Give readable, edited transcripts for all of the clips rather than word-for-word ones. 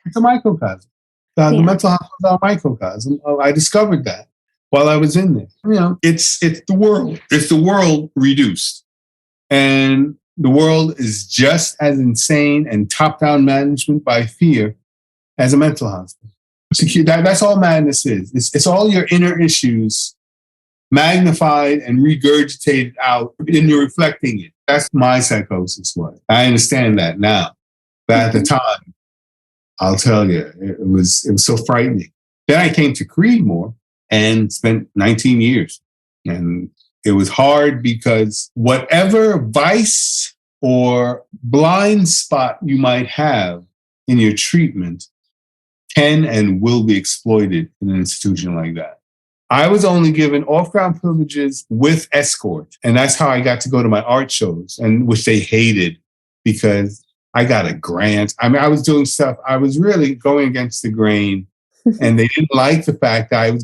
It's a microcosm. The mental hospitals are a microcosm. I discovered that while I was in there. It's the world. It's the world reduced. And the world is just as insane and top-down management by fear as a mental hospital. That's all madness is. It's all your inner issues magnified and regurgitated out, and you're reflecting it. That's my psychosis was. I understand that now. But at the time, I'll tell you, it was so frightening. Then I came to Creedmoor and spent 19 years. And it was hard because whatever vice or blind spot you might have in your treatment can and will be exploited in an institution like that. I was only given off-ground privileges with escort. And that's how I got to go to my art shows, and which they hated because I got a grant. I mean, I was doing stuff. I was really going against the grain, and they didn't like the fact that I was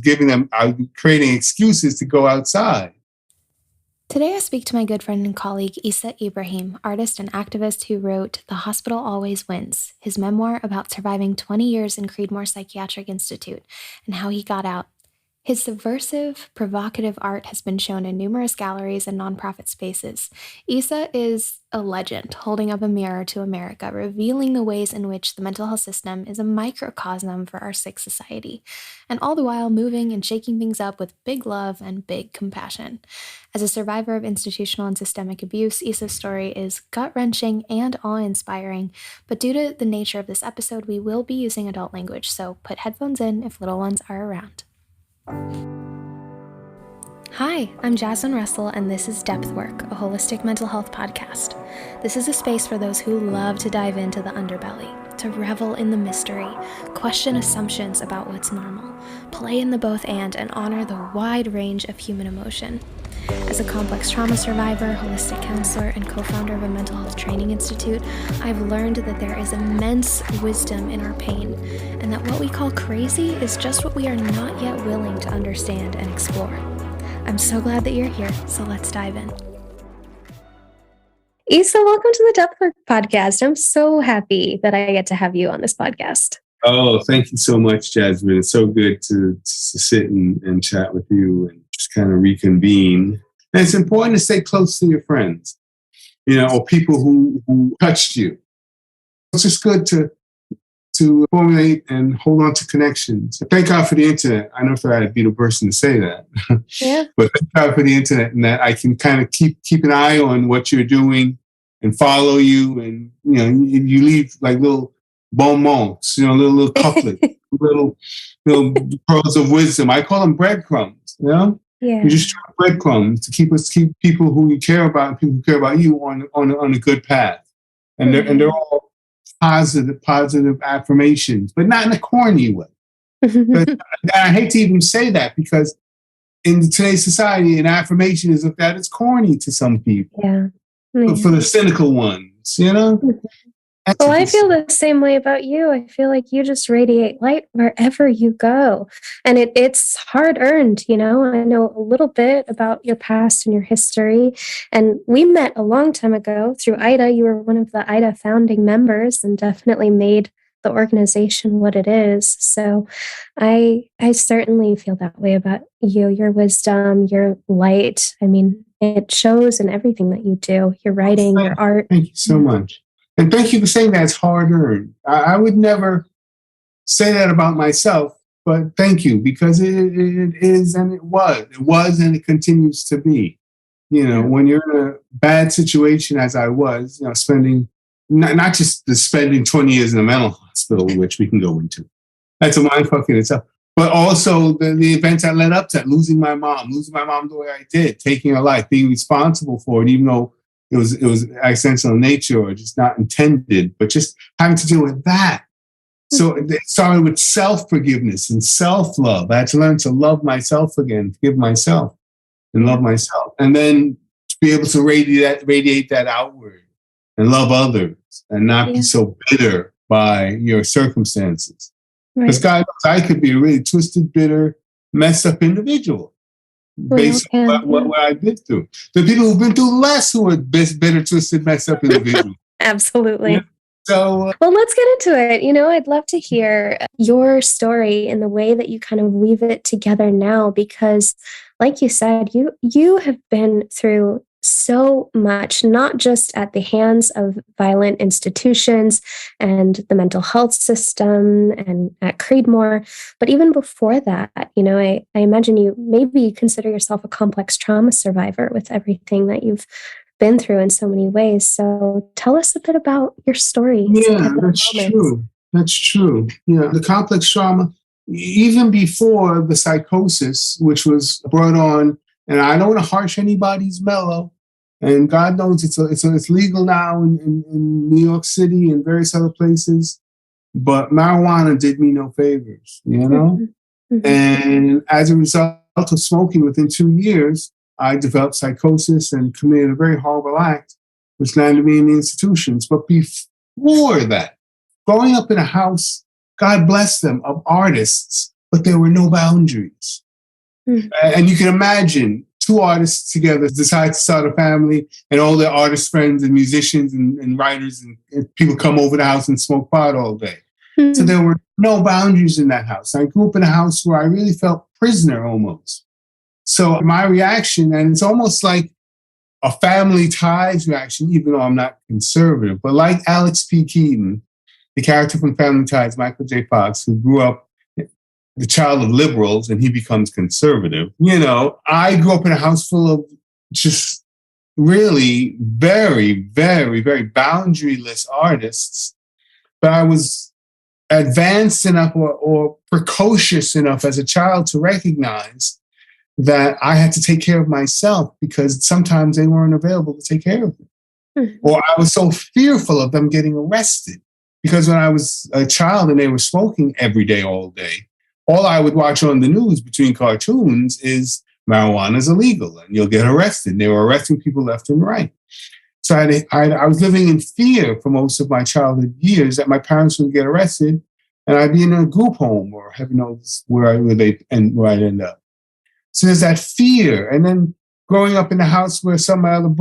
creating excuses to go outside. Today I speak to my good friend and colleague Issa Ibrahim, artist and activist who wrote The Hospital Always Wins, his memoir about surviving 20 years in Creedmoor Psychiatric Institute and how he got out. His subversive, provocative art has been shown in numerous galleries and nonprofit spaces. Issa is a legend, holding up a mirror to America, revealing the ways in which the mental health system is a microcosm for our sick society, and all the while moving and shaking things up with big love and big compassion. As a survivor of institutional and systemic abuse, Issa's story is gut-wrenching and awe-inspiring, but due to the nature of this episode, we will be using adult language, so put headphones in if little ones are around. Hi, I'm Jazmine Russell, and this is Depth Work, a holistic mental health podcast. This is a space for those who love to dive into the underbelly, to revel in the mystery, question assumptions about what's normal, play in the both and honor the wide range of human emotion. As a complex trauma survivor, holistic counselor, and co-founder of a mental health training institute, I've learned that there is immense wisdom in our pain, and that what we call crazy is just what we are not yet willing to understand and explore. I'm so glad that you're here, so let's dive in. Issa, welcome to the Depth Work podcast. I'm so happy that I get to have you on this podcast. Oh, thank you so much, Jazmine. It's so good to sit and chat with you and just kind of reconvene. And it's important to stay close to your friends, or people who touched you. It's just good to formulate and hold on to connections. Thank God for the internet. I know I'd be the person to say that. Yeah. But thank God for the internet, and that I can kind of keep an eye on what you're doing and follow you. And, you leave like little bon mots, little couplets, little pearls of wisdom. I call them breadcrumbs, Yeah. You just drop breadcrumbs to keep people who you care about and people who care about you on a good path. And they're all positive affirmations, but not in a corny way. But I hate to even say that, because in today's society, an affirmation is looked at as corny to some people. Yeah. For the cynical ones, Well, I feel the same way about you. I feel like you just radiate light wherever you go. And it's hard earned, I know a little bit about your past and your history. And we met a long time ago through IDA. You were one of the IDA founding members and definitely made the organization what it is. So I certainly feel that way about you, your wisdom, your light. I mean, it shows in everything that you do, your writing, your art. Thank you so much. And thank you for saying that it's hard-earned. I would never say that about myself, but thank you, because it is, and it was, and it continues to be. When you're in a bad situation, as I was, spending, not just spending 20 years in a mental hospital, which we can go into. That's a mindfuck in itself. But also the events that led up to that, losing my mom the way I did, taking her life, being responsible for it, even though it was accidental in nature or just not intended, but just having to deal with that. So it started with self-forgiveness and self-love. I had to learn to love myself again, forgive myself and love myself. And then to be able to radiate that outward and love others and not be so bitter by your circumstances. Because God knows I could be a really twisted, bitter, messed up individual. Based on what I've been through. There are people who've been through less who are bitter, twisted, messed up individuals. Absolutely. Well, let's get into it. I'd love to hear your story and the way that you kind of weave it together now, because like you said, you have been through so much, not just at the hands of violent institutions and the mental health system and at Creedmoor, but even before that, I imagine you consider yourself a complex trauma survivor with everything that you've been through in so many ways. So tell us a bit about your story. Yeah, that's true. That's true. Yeah, the complex trauma, even before the psychosis, which was brought on, and I don't want to harsh anybody's mellow, and God knows it's legal now in New York City and various other places, but marijuana did me no favors, Mm-hmm. And as a result of smoking, within 2 years, I developed psychosis and committed a very horrible act, which landed me in the institutions. But before that, growing up in a house, God bless them, of artists, but there were no boundaries. Mm-hmm. And you can imagine 2 artists together decide to start a family, and all their artist friends and musicians and writers and people come over the house and smoke pot all day. Mm-hmm. So there were no boundaries in that house. I grew up in a house where I really felt prisoner almost. So my reaction, and it's almost like a family ties reaction, even though I'm not conservative, but like Alex P. Keaton, the character from Family Ties, Michael J. Fox, who grew up the child of liberals and he becomes conservative. I grew up in a house full of just really very, very, very boundaryless artists, but I was advanced enough or precocious enough as a child to recognize that I had to take care of myself because sometimes they weren't available to take care of me. Mm-hmm. Or I was so fearful of them getting arrested because when I was a child and they were smoking every day, all day, all I would watch on the news between cartoons is marijuana is illegal and you'll get arrested. They were arresting people left and right. So I was living in fear for most of my childhood years that my parents would get arrested and I'd be in a group home or heaven knows where I'd end up. So there's that fear. And then growing up in a house where one of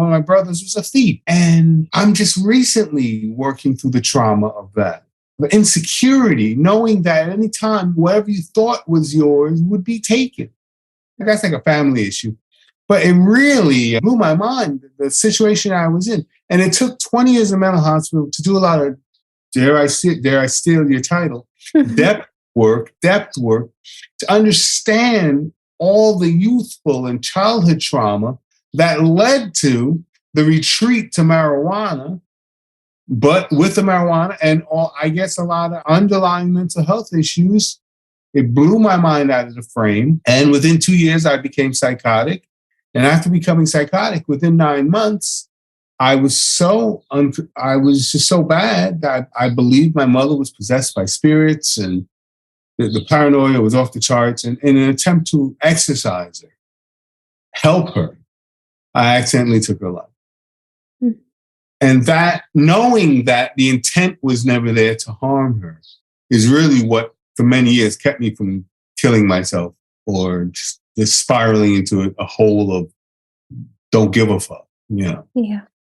my brothers was a thief. And I'm just recently working through the trauma of that. The insecurity, knowing that at any time, whatever you thought was yours would be taken. That's like a family issue. But it really blew my mind, the situation I was in. And it took 20 years in mental hospital to do a lot of, dare I steal your title, depth work to understand all the youthful and childhood trauma that led to the retreat to marijuana, but with the marijuana and a lot of underlying mental health issues, it blew my mind out of the frame. And within 2 years, I became psychotic. And after becoming psychotic, within 9 months, I was just so bad that I believed my mother was possessed by spirits and the paranoia was off the charts. And in an attempt to exorcise her, help her, I accidentally took her life. Mm. And that, knowing that the intent was never there to harm her, is really what, for many years, kept me from killing myself or just spiraling into a hole of don't give a fuck. Yeah.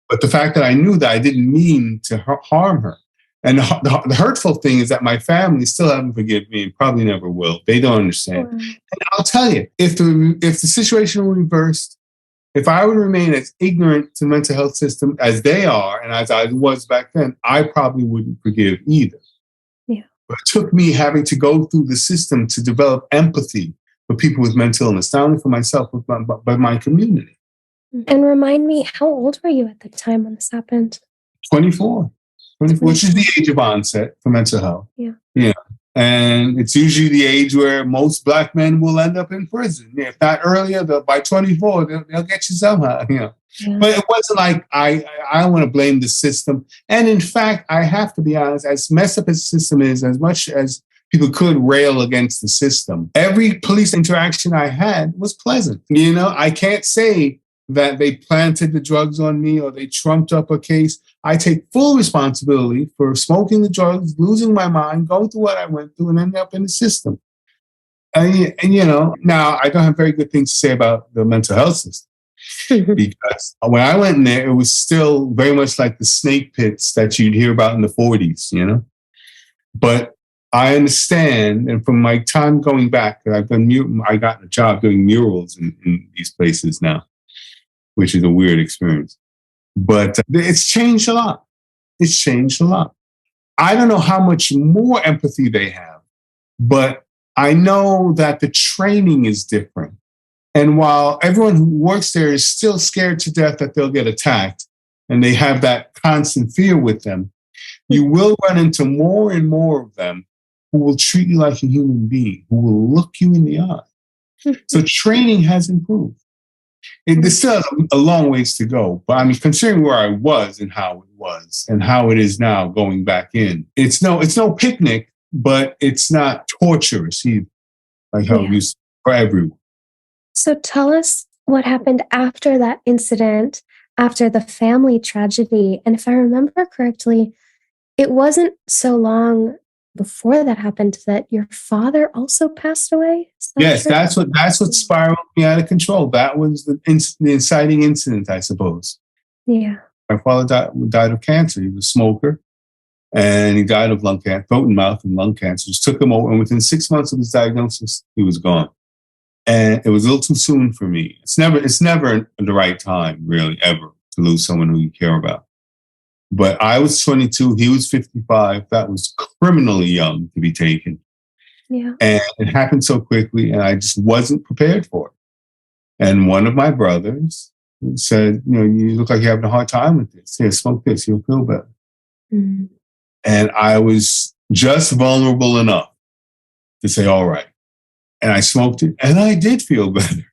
But the fact that I knew that I didn't mean to harm her. And the hurtful thing is that my family still haven't forgiven me and probably never will. They don't understand. Mm. And I'll tell you, if the situation were reversed, if I would remain as ignorant to the mental health system as they are and as I was back then, I probably wouldn't forgive either. Yeah. But it took me having to go through the system to develop empathy for people with mental illness, not only for myself, but my community. And remind me, how old were you at the time when this happened? 24, which is the age of onset for mental health. Yeah. And it's usually the age where most Black men will end up in prison. If not earlier, by 24, they'll get you somehow. Yeah. But it wasn't like I don't want to blame the system. And in fact, I have to be honest, as messed up as the system is, as much as people could rail against the system, every police interaction I had was pleasant. I can't say that they planted the drugs on me or they trumped up a case. I take full responsibility for smoking the drugs, losing my mind, going through what I went through, and ending up in the system. And now I don't have very good things to say about the mental health system. Because when I went in there, it was still very much like the snake pits that you'd hear about in the 40s, you know? But I understand, and from my time going back, I got a job doing murals in these places now, which is a weird experience. But it's changed a lot. It's changed a lot. I don't know how much more empathy they have, but I know that the training is different. And while everyone who works there is still scared to death that they'll get attacked, and they have that constant fear with them, you will run into more and more of them who will treat you like a human being, who will look you in the eye. So training has improved. There's still a long ways to go, but I mean, considering where I was and how it was and how it is now going back in, it's no picnic, but it's not torturous either, like how it used to for everyone. So tell us what happened after that incident, after the family tragedy. And if I remember correctly, it wasn't so long before that happened that your father also passed away? Yes, true? that's what spiraled me out of control. That was the inciting incident, I suppose. Yeah. My father died of cancer. He was a smoker, and he died of throat and mouth and lung cancer. Just took him over, and within 6 months of his diagnosis, he was gone. And it was a little too soon for me. It's never the right time, really, ever, to lose someone who you care about. But I was 22, he was 55. That was criminally young to be taken. Yeah. And it happened so quickly, and I just wasn't prepared for it. And one of my brothers said, you look like you're having a hard time with this. Here, smoke this, you'll feel better. Mm-hmm. And I was just vulnerable enough to say, all right. And I smoked it, and I did feel better.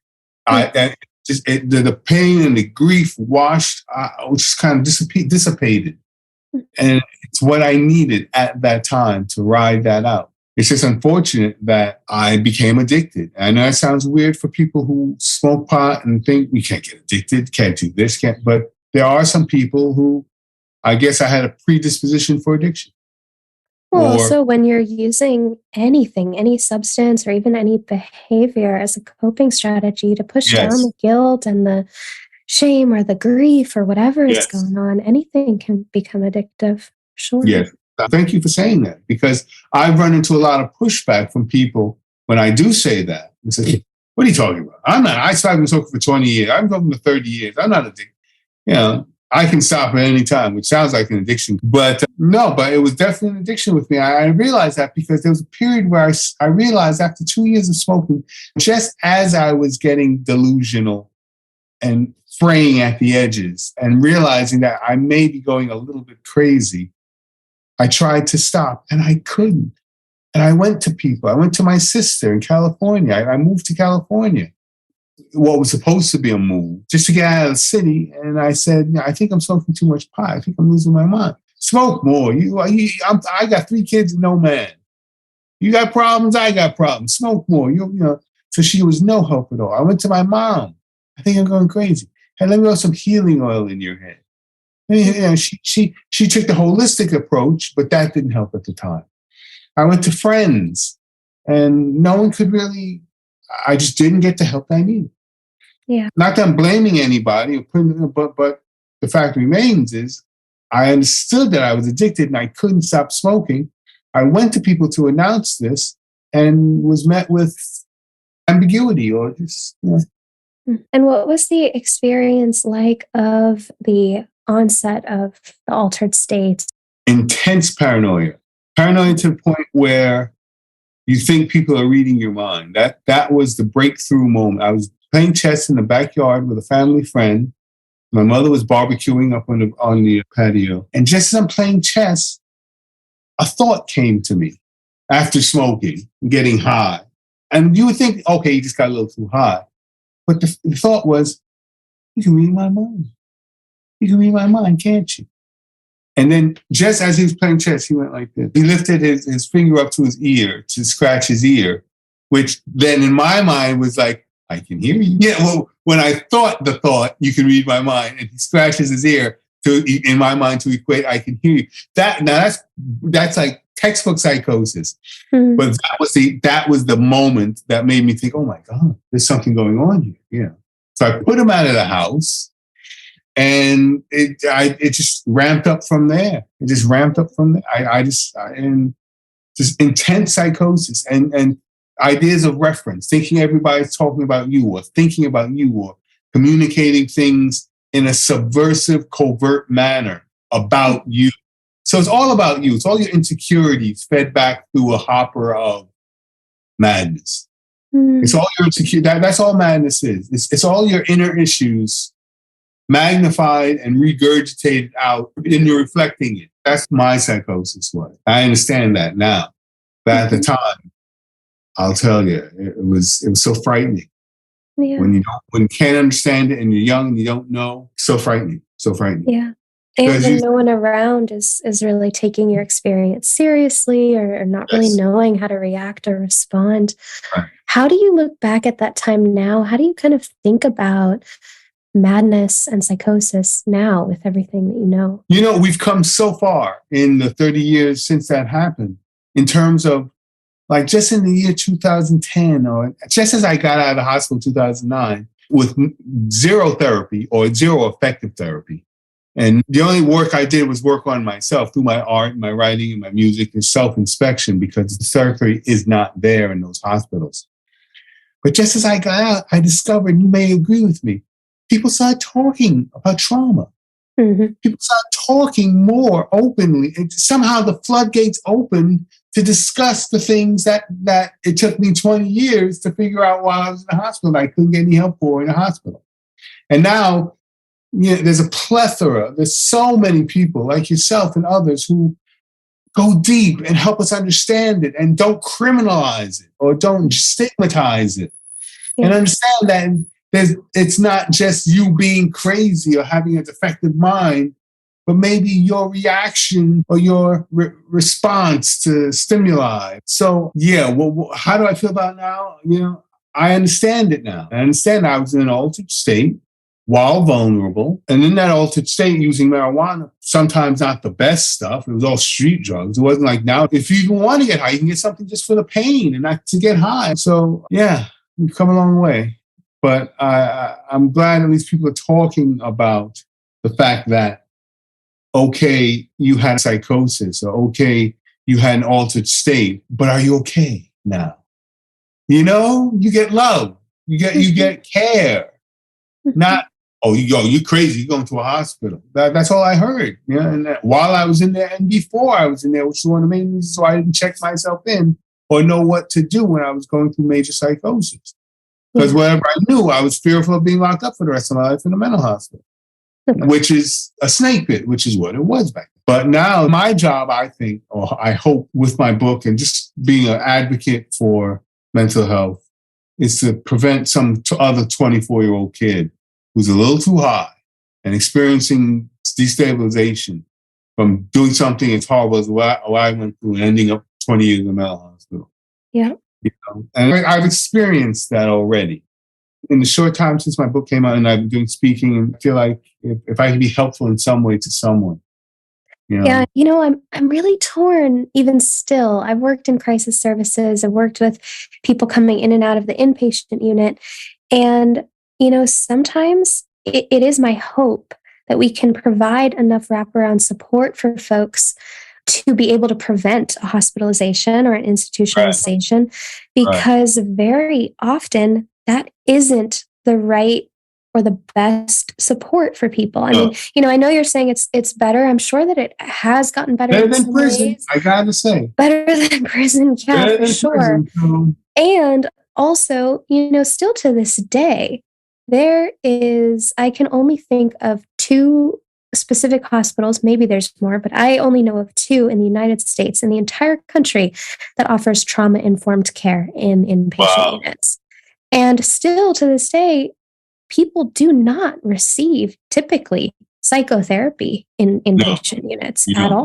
The pain and the grief just kind of dissipated. And it's what I needed at that time to ride that out. It's just unfortunate that I became addicted. I know it sounds weird for people who smoke pot and think we can't get addicted, can't do this, but there are some people who I guess I had a predisposition for addiction. Well, so when you're using anything, any substance or even any behavior as a coping strategy to push down the guilt and the shame or the grief or whatever is going on, anything can become addictive. Sure. Yes. Thank you for saying that, because I've run into a lot of pushback from people when I do say that. They say, what are you talking about? I've been smoking for 20 years. I've been smoking for 30 years. I'm not addicted. I can stop at any time, which sounds like an addiction. But no, but it was definitely an addiction with me. I realized that because there was a period where I realized after 2 years of smoking, just as I was getting delusional and fraying at the edges and realizing that I may be going a little bit crazy, I tried to stop and I couldn't. And I went to people. I went to my sister in California. I moved to California. What was supposed to be a move, just to get out of the city. And I said, I think I'm smoking too much pot. I think I'm losing my mind. Smoke more. I got 3 kids and no man. You got problems, I got problems. Smoke more. So she was no help at all. I went to my mom. I think I'm going crazy. Hey, let me rub some healing oil in your head. She took the holistic approach, but that didn't help at the time. I went to friends, and no one could really. I just didn't get the help I needed. Yeah. Not that I'm blaming anybody, but the fact remains is I understood that I was addicted and I couldn't stop smoking. I went to people to announce this and was met with ambiguity or just. And what was the experience like of the onset of the altered state? Intense paranoia. Paranoia to the point where you think people are reading your mind. That was the breakthrough moment. I was playing chess in the backyard with a family friend. My mother was barbecuing up on the patio. And just as I'm playing chess, a thought came to me after smoking, getting high. And you would think, okay, you just got a little too high. But the thought was, you can read my mind. You can read my mind, can't you? And then just as he was playing chess, he went like this. He lifted his finger up to his ear to scratch his ear, which then in my mind was like, I can hear you. Yeah, well, when I thought the thought, you can read my mind, and he scratches his ear in my mind to equate, I can hear you. That's like textbook psychosis. Mm-hmm. But that was the moment that made me think, oh my God, there's something going on here. Yeah. So I put him out of the house, and it just ramped up from there. It just ramped up from there. And just intense psychosis and ideas of reference, thinking everybody's talking about you or thinking about you or communicating things in a subversive, covert manner about you. So it's all about you. It's all your insecurities fed back through a hopper of madness. It's all your insecurity. That's all madness is. It's all your inner issues magnified and regurgitated out, and you're reflecting it. That's my psychosis was. I understand that now. But at the time, I'll tell you, it was so frightening. Yeah. When you can't understand it and you're young and you don't know, so frightening. Yeah. And when no one around is really taking your experience seriously or not really knowing how to react or respond. Right. How do you look back at that time now? How do you kind of think about madness and psychosis now with everything that you know? You know, we've come so far in the 30 years since that happened in terms of, like, just in the year 2010, or just as I got out of the hospital in 2009, with zero therapy or zero effective therapy. And the only work I did was work on myself through my art, my writing, and my music, and self-inspection, because the therapy is not there in those hospitals. But just as I got out, I discovered, you may agree with me, people started talking about trauma. Mm-hmm. People started talking more openly. Somehow the floodgates opened to discuss the things that it took me 20 years to figure out while I was in the hospital. I couldn't get any help for in the hospital. And now, there's a plethora. There's so many people like yourself and others who go deep and help us understand it and don't criminalize it or don't stigmatize it. Yeah. And understand that it's not just you being crazy or having a defective mind, but maybe your reaction or your response to stimuli. So, how do I feel about it now? I understand it now. I understand I was in an altered state while vulnerable. And in that altered state, using marijuana, sometimes not the best stuff. It was all street drugs. It wasn't like now, if you even want to get high, you can get something just for the pain and not to get high. So, we've come a long way. But I'm glad at least people are talking about the fact that, okay, you had psychosis, or okay, you had an altered state, but are you okay now? You get love, you get care, not, you're crazy, you're going to a hospital. That's all I heard. And while I was in there and before I was in there, which is one of the main reasons why I didn't check myself in or know what to do when I was going through major psychosis. Because whatever I knew, I was fearful of being locked up for the rest of my life in a mental hospital, which is a snake pit, which is what it was back then. But now my job, I think, or I hope with my book and just being an advocate for mental health, is to prevent some other 24-year-old kid who's a little too high and experiencing destabilization from doing something as horrible as what I went through and ending up 20 years in a mental hospital. Yeah. And I've experienced that already. In the short time since my book came out and I've been doing speaking, and I feel like if I can be helpful in some way to someone. Yeah, I'm really torn even still. I've worked in crisis services. I've worked with people coming in and out of the inpatient unit. And, sometimes it is my hope that we can provide enough wraparound support for folks to be able to prevent a hospitalization or an institutionalization, because very often that isn't the right or the best support for people. I mean, I know you're saying it's better. I'm sure that it has gotten better than prison. Ways. I gotta say, better than prison, for sure. And also, still to this day, I can only think of 2 specific hospitals, maybe there's more, but I only know of 2 in the United States, in the entire country, that offers trauma-informed care in inpatient units. And still to this day, people do not receive typically psychotherapy in inpatient units at all.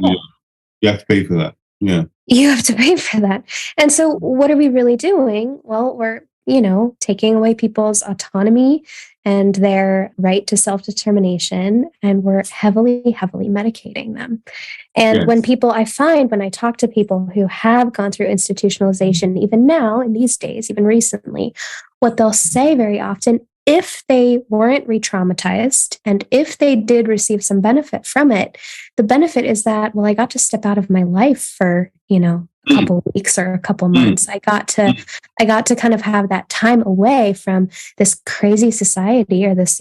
You have to pay for that. Yeah. You have to pay for that. And so what are we really doing? Well, we're, taking away people's autonomy and their right to self-determination, and we're heavily, heavily medicating them. And when I talk to people who have gone through institutionalization, even now, in these days, even recently, what they'll say very often if they weren't re-traumatized and if they did receive some benefit from it, the benefit is that, well, I got to step out of my life for, a couple of weeks or a couple months. I got to kind of have that time away from this crazy society or this,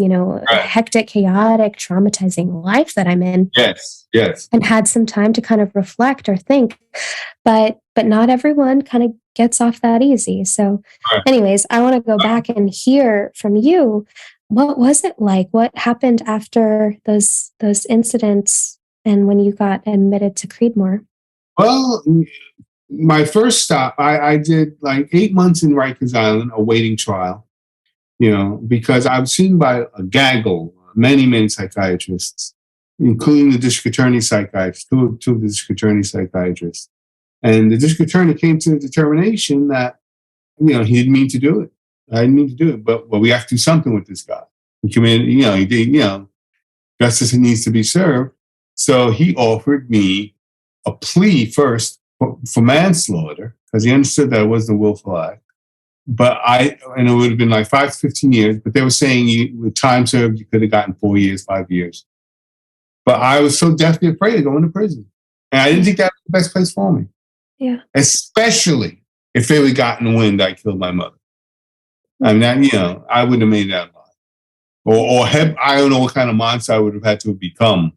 hectic, chaotic, traumatizing life that I'm in. Yes. And had some time to kind of reflect or think. But not everyone kind of gets off that easy. So anyways, I want to go back and hear from you. What was it like? What happened after those incidents and when you got admitted to Creedmoor? Well, my first stop, I did like 8 months in Rikers Island awaiting trial, because I was seen by a gaggle, many psychiatrists, including the district attorney psychiatrist, two of the district attorney psychiatrists. And the district attorney came to the determination that, he didn't mean to do it. I didn't mean to do it, but we have to do something with this guy. He committed, justice needs to be served. So he offered me a plea first for manslaughter, because he understood that it wasn't a willful act. And it would have been like 5 to 15 years, but they were saying with time served, you could have gotten 4 years, 5 years. But I was so deathly afraid of going to prison. And I didn't think that was the best place for me. Yeah. Especially if they would have gotten wind I killed my mother. I mean, I wouldn't have made that lie. Or I don't know what kind of monster I would have had to have become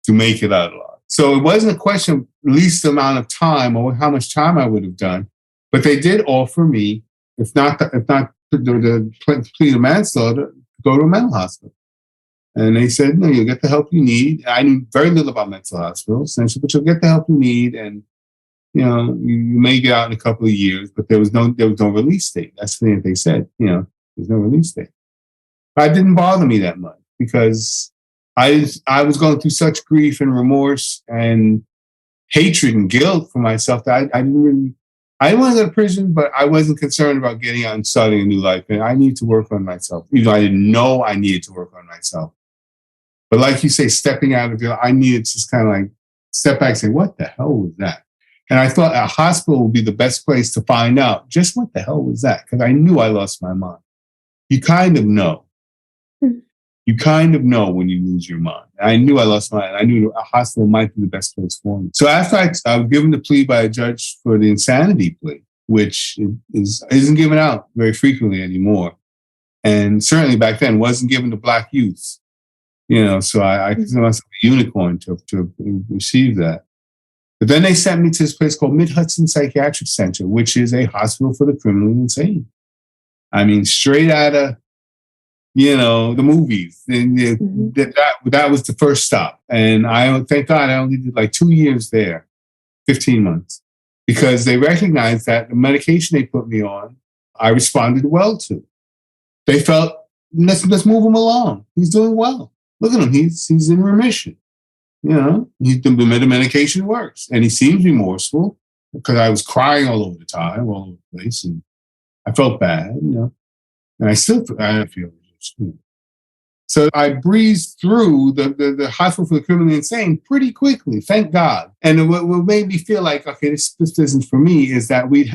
to make it out alive. So it wasn't a question of least amount of time or how much time I would have done. But they did offer me, if not the plea of manslaughter, go to a mental hospital. And they said, no, you'll get the help you need. I knew very little about mental hospitals, essentially, but you'll get the help you need. And, you may get out in a couple of years, but there was no release date. That's the thing that they said, there's no release date. But it didn't bother me that much because I was going through such grief and remorse and hatred and guilt for myself that I didn't want to go to prison, but I wasn't concerned about getting out and starting a new life. And I need to work on myself, even though I didn't know I needed to work on myself. But like you say, stepping out of it, I needed to just kind of like step back and say, what the hell was that? And I thought a hospital would be the best place to find out just what the hell was that? Because I knew I lost my mind. You kind of know. You kind of know when you lose your mind. I knew I lost my mind. I knew a hospital might be the best place for me. So after I was given the plea by a judge for the insanity plea, which isn't given out very frequently anymore. And certainly back then wasn't given to Black youths. So I consider myself a unicorn to receive that. But then they sent me to this place called Mid-Hudson Psychiatric Center, which is a hospital for the criminally insane. I mean, straight out of, the movies. And that was the first stop. And thank God I only did like 2 years there, 15 months, because they recognized that the medication they put me on, I responded well to. They felt, let's move him along. He's doing well. Look at him. He's in remission. The medication works. And he seems remorseful because I was crying all over the time, all over the place. And I felt bad, And I feel. So I breezed through the hospital for the criminally insane pretty quickly, thank God. And what made me feel like, okay, this isn't for me, is that we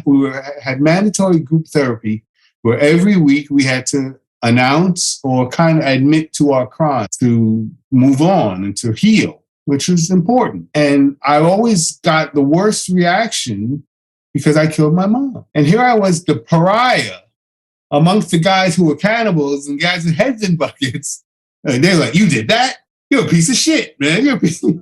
had mandatory group therapy where every week we had to announce or kind of admit to our crimes to move on and to heal, which was important. And I always got the worst reaction because I killed my mom. And here I was, the pariah amongst the guys who were cannibals and guys with heads in buckets. And they're like, you did that? You're a piece of shit, man. You're a piece of,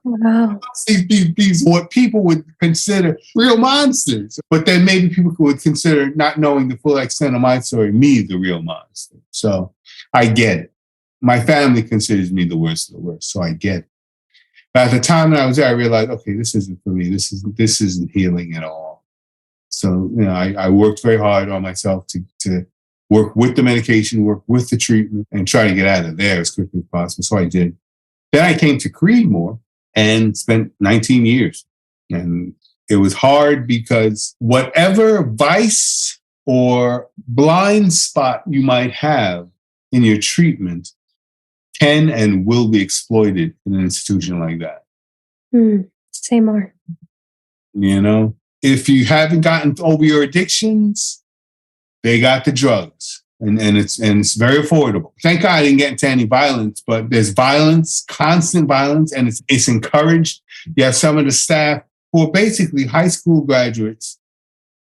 Wow. These what people would consider real monsters. But then maybe people would consider, not knowing the full extent of my story, me the real monster. So I get it. My family considers me the worst of the worst, so I get it. But at the time that I was there, I realized, okay, this isn't for me. This isn't healing at all. So, I worked very hard on myself to work with the medication, work with the treatment, and try to get out of there as quickly as possible. So I did. Then I came to Creedmoor and spent 19 years. And it was hard because whatever vice or blind spot you might have in your treatment can and will be exploited in an institution like that. Say more. If you haven't gotten over your addictions, they got the drugs. And it's very affordable. Thank God I didn't get into any violence, but there's violence, constant violence, and it's encouraged. You have some of the staff who are basically high school graduates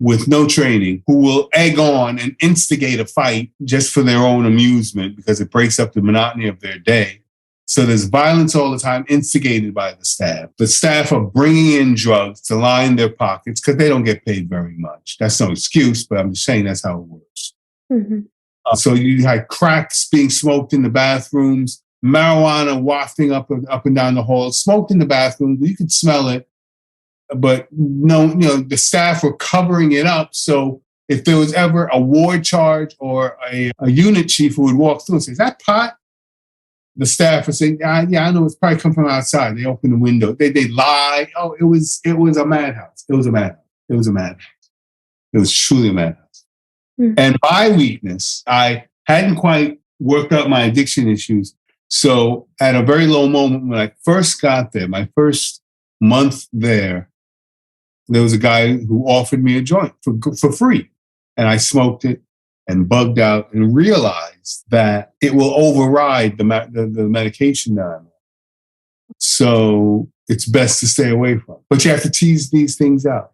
with no training who will egg on and instigate a fight just for their own amusement because it breaks up the monotony of their day. So there's violence all the time instigated by the staff. The staff are bringing in drugs to line their pockets because they don't get paid very much. That's no excuse, but I'm just saying that's how it works. Mm-hmm. So you had cracks being smoked in the bathrooms, marijuana wafting up and down the hall, smoked in the bathroom. You could smell it, but the staff were covering it up. So if there was ever a ward charge or a unit chief who would walk through and say, "Is that pot?" The staff would say, "Yeah, I know it's probably come from outside." They open the window. They lie. Oh, it was a madhouse. It was a madhouse. It was a madhouse. It was truly a madhouse. Mm-hmm. And my weakness, I hadn't quite worked out my addiction issues. So at a very low moment when I first got there, my first month there was a guy who offered me a joint for free. And I smoked it and bugged out and realized that it will override the medication that I'm on. So it's best to stay away from. But you have to tease these things out.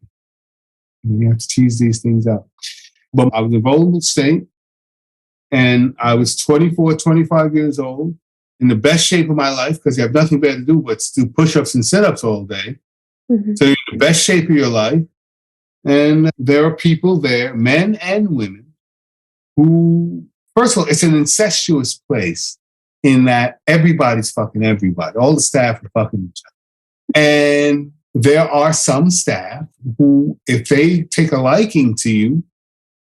But I was in a vulnerable state, and I was 24, 25 years old, in the best shape of my life because you have nothing better to do but do push-ups and sit-ups all day. Mm-hmm. So you're in the best shape of your life. And there are people there, men and women, who, first of all, it's an incestuous place in that everybody's fucking everybody. All the staff are fucking each other. And there are some staff who, if they take a liking to you,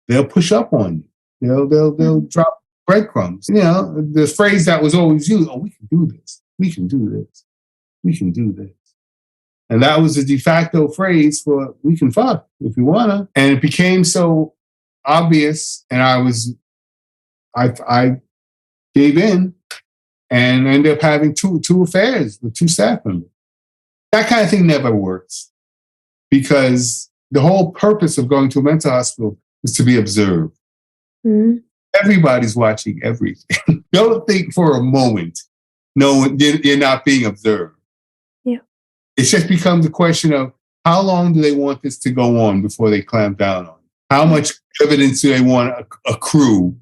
they'll push up on you. They'll drop breadcrumbs. The phrase that was always used, "Oh, we can do this. We can do this. We can do this." And that was the de facto phrase for we can fuck if we want to. And it became so obvious, and I gave in and ended up having two affairs with two staff members. That kind of thing never works because the whole purpose of going to a mental hospital is to be observed. Mm-hmm. Everybody's watching everything. Don't think for a moment, no, you're not being observed. Yeah. It just becomes a question of how long do they want this to go on before they clamp down on it? How much evidence do they want to accrue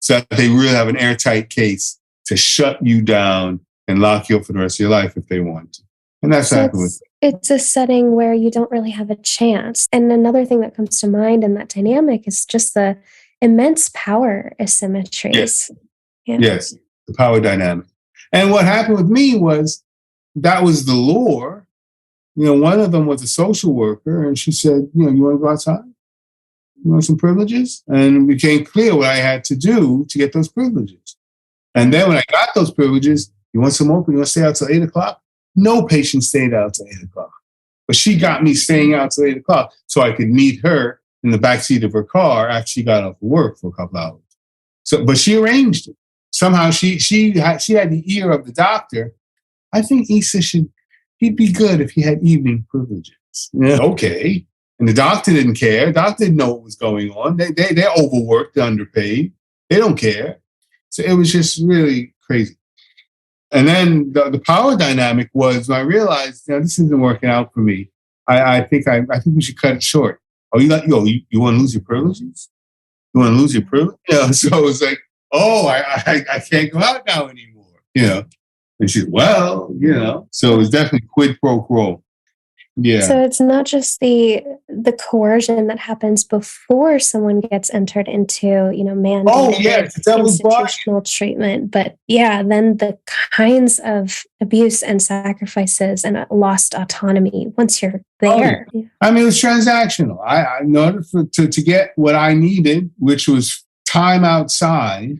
so that they really have an airtight case to shut you down and lock you up for the rest of your life if they want to? And that's happened with it's a setting where you don't really have a chance. And another thing that comes to mind in that dynamic is just the immense power asymmetries. Yes. Yeah. Yes, the power dynamic. And what happened with me was that was the lure. One of them was a social worker, and she said, you want to go outside? You want some privileges? And it became clear what I had to do to get those privileges. And then when I got those privileges, you want some open? You want to stay out till 8 o'clock? No patient stayed out till 8 o'clock. But she got me staying out till 8 o'clock so I could meet her in the backseat of her car after she got off work for a couple hours. So, but she arranged it. Somehow she had the ear of the doctor. I think Issa he'd be good if he had evening privileges. Yeah. Okay. And the doctor didn't care. The doctor didn't know what was going on. They're overworked, they're underpaid. They don't care. So it was just really crazy. And then the power dynamic was when I realized, this isn't working out for me. I think we should cut it short. Oh, you want to lose your privileges? You want to lose your privilege? So it was like, oh, I can't go out now anymore. And she's, so it was definitely quid pro quo. Yeah. So it's not just the coercion that happens before someone gets entered into, mandated institutional treatment, but then the kinds of abuse and sacrifices and lost autonomy once you're there. Oh, yeah. I mean, it was transactional. I in order to get what I needed, which was time outside.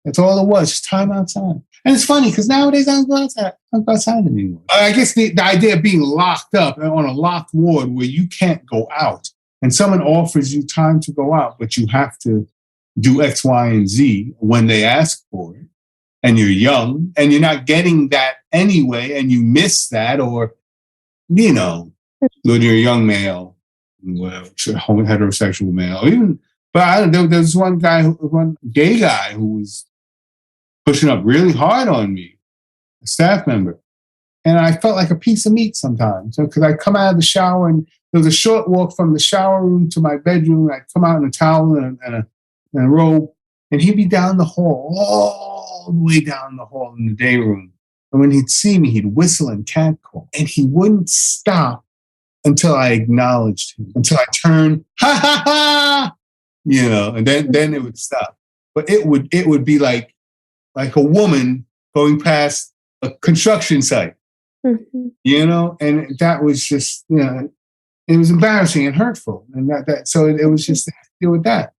That's all it was, just time outside. And it's funny because nowadays I don't go outside anymore. I guess the idea of being locked up on a locked ward where you can't go out and someone offers you time to go out, but you have to do X, Y, and Z when they ask for it. And you're young and you're not getting that anyway. And you miss that or, when you're a young male, heterosexual male, even But there was one gay guy who was pushing up really hard on me, a staff member. And I felt like a piece of meat sometimes. Because I'd come out of the shower and there was a short walk from the shower room to my bedroom. I'd come out in a towel and a robe. And he'd be down the hall, all the way down the hall in the day room. And when he'd see me, he'd whistle and catcall. And he wouldn't stop until I acknowledged him, until I turned, ha, ha, ha, and then it would stop. But it would be like a woman going past a construction site, and that was just, it was embarrassing and hurtful. And so it was just to deal with that.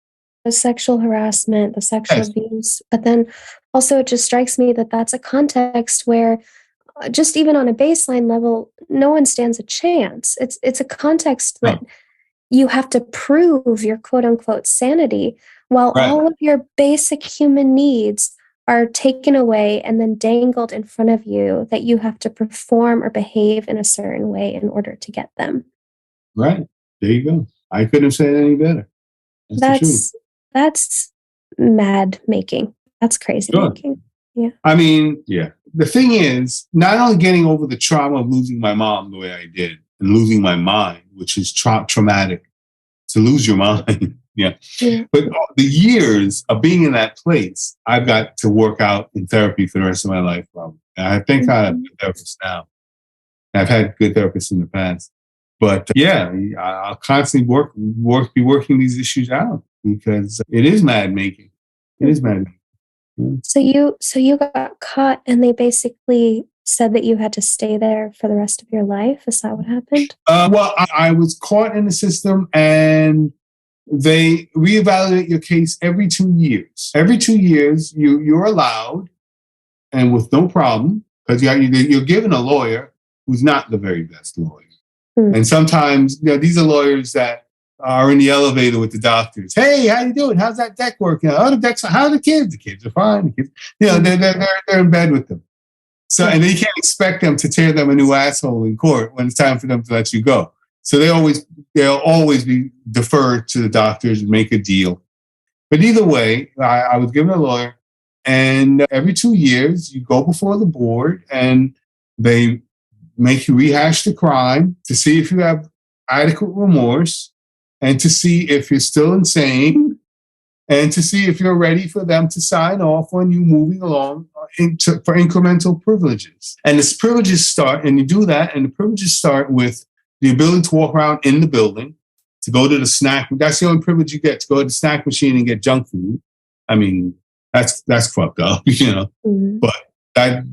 The sexual harassment, the sexual abuse. But then also it just strikes me that that's a context where just even on a baseline level, no one stands a chance. It's a context that you have to prove your quote unquote sanity while all of your basic human needs are taken away and then dangled in front of you that you have to perform or behave in a certain way in order to get them. Right. There you go. I couldn't have said it any better. That's mad making. That's crazy making. Yeah. I mean, yeah. The thing is, not only getting over the trauma of losing my mom the way I did and losing my mind, which is traumatic to lose your mind. Yeah. But the years of being in that place, I've got to work out in therapy for the rest of my life. Probably. And I think I have a good therapist now. I've had good therapists in the past. But I'll constantly be working these issues out because it is mad making. It is mad making. Yeah. So you got caught and they basically said that you had to stay there for the rest of your life. Is that what happened? Well, I was caught in the system and they reevaluate your case every 2 years. Every 2 years, you're allowed, and with no problem, because you're given a lawyer who's not the very best lawyer. And sometimes, these are lawyers that are in the elevator with the doctors. Hey, how you doing? How's that deck working? How are the kids? The kids are fine. The kids, they're in bed with them. So, and they can't expect them to tear them a new asshole in court when it's time for them to let you go. So they'll always be deferred to the doctors and make a deal. But either way, I was given a lawyer, and every 2 years you go before the board and they make you rehash the crime to see if you have adequate remorse and to see if you're still insane and to see if you're ready for them to sign off on you moving along for incremental privileges. And the privileges start, and you do that, and the privileges start with the ability to walk around in the building, to go to the snack. That's the only privilege you get, to go to the snack machine and get junk food. I mean, that's fucked up, But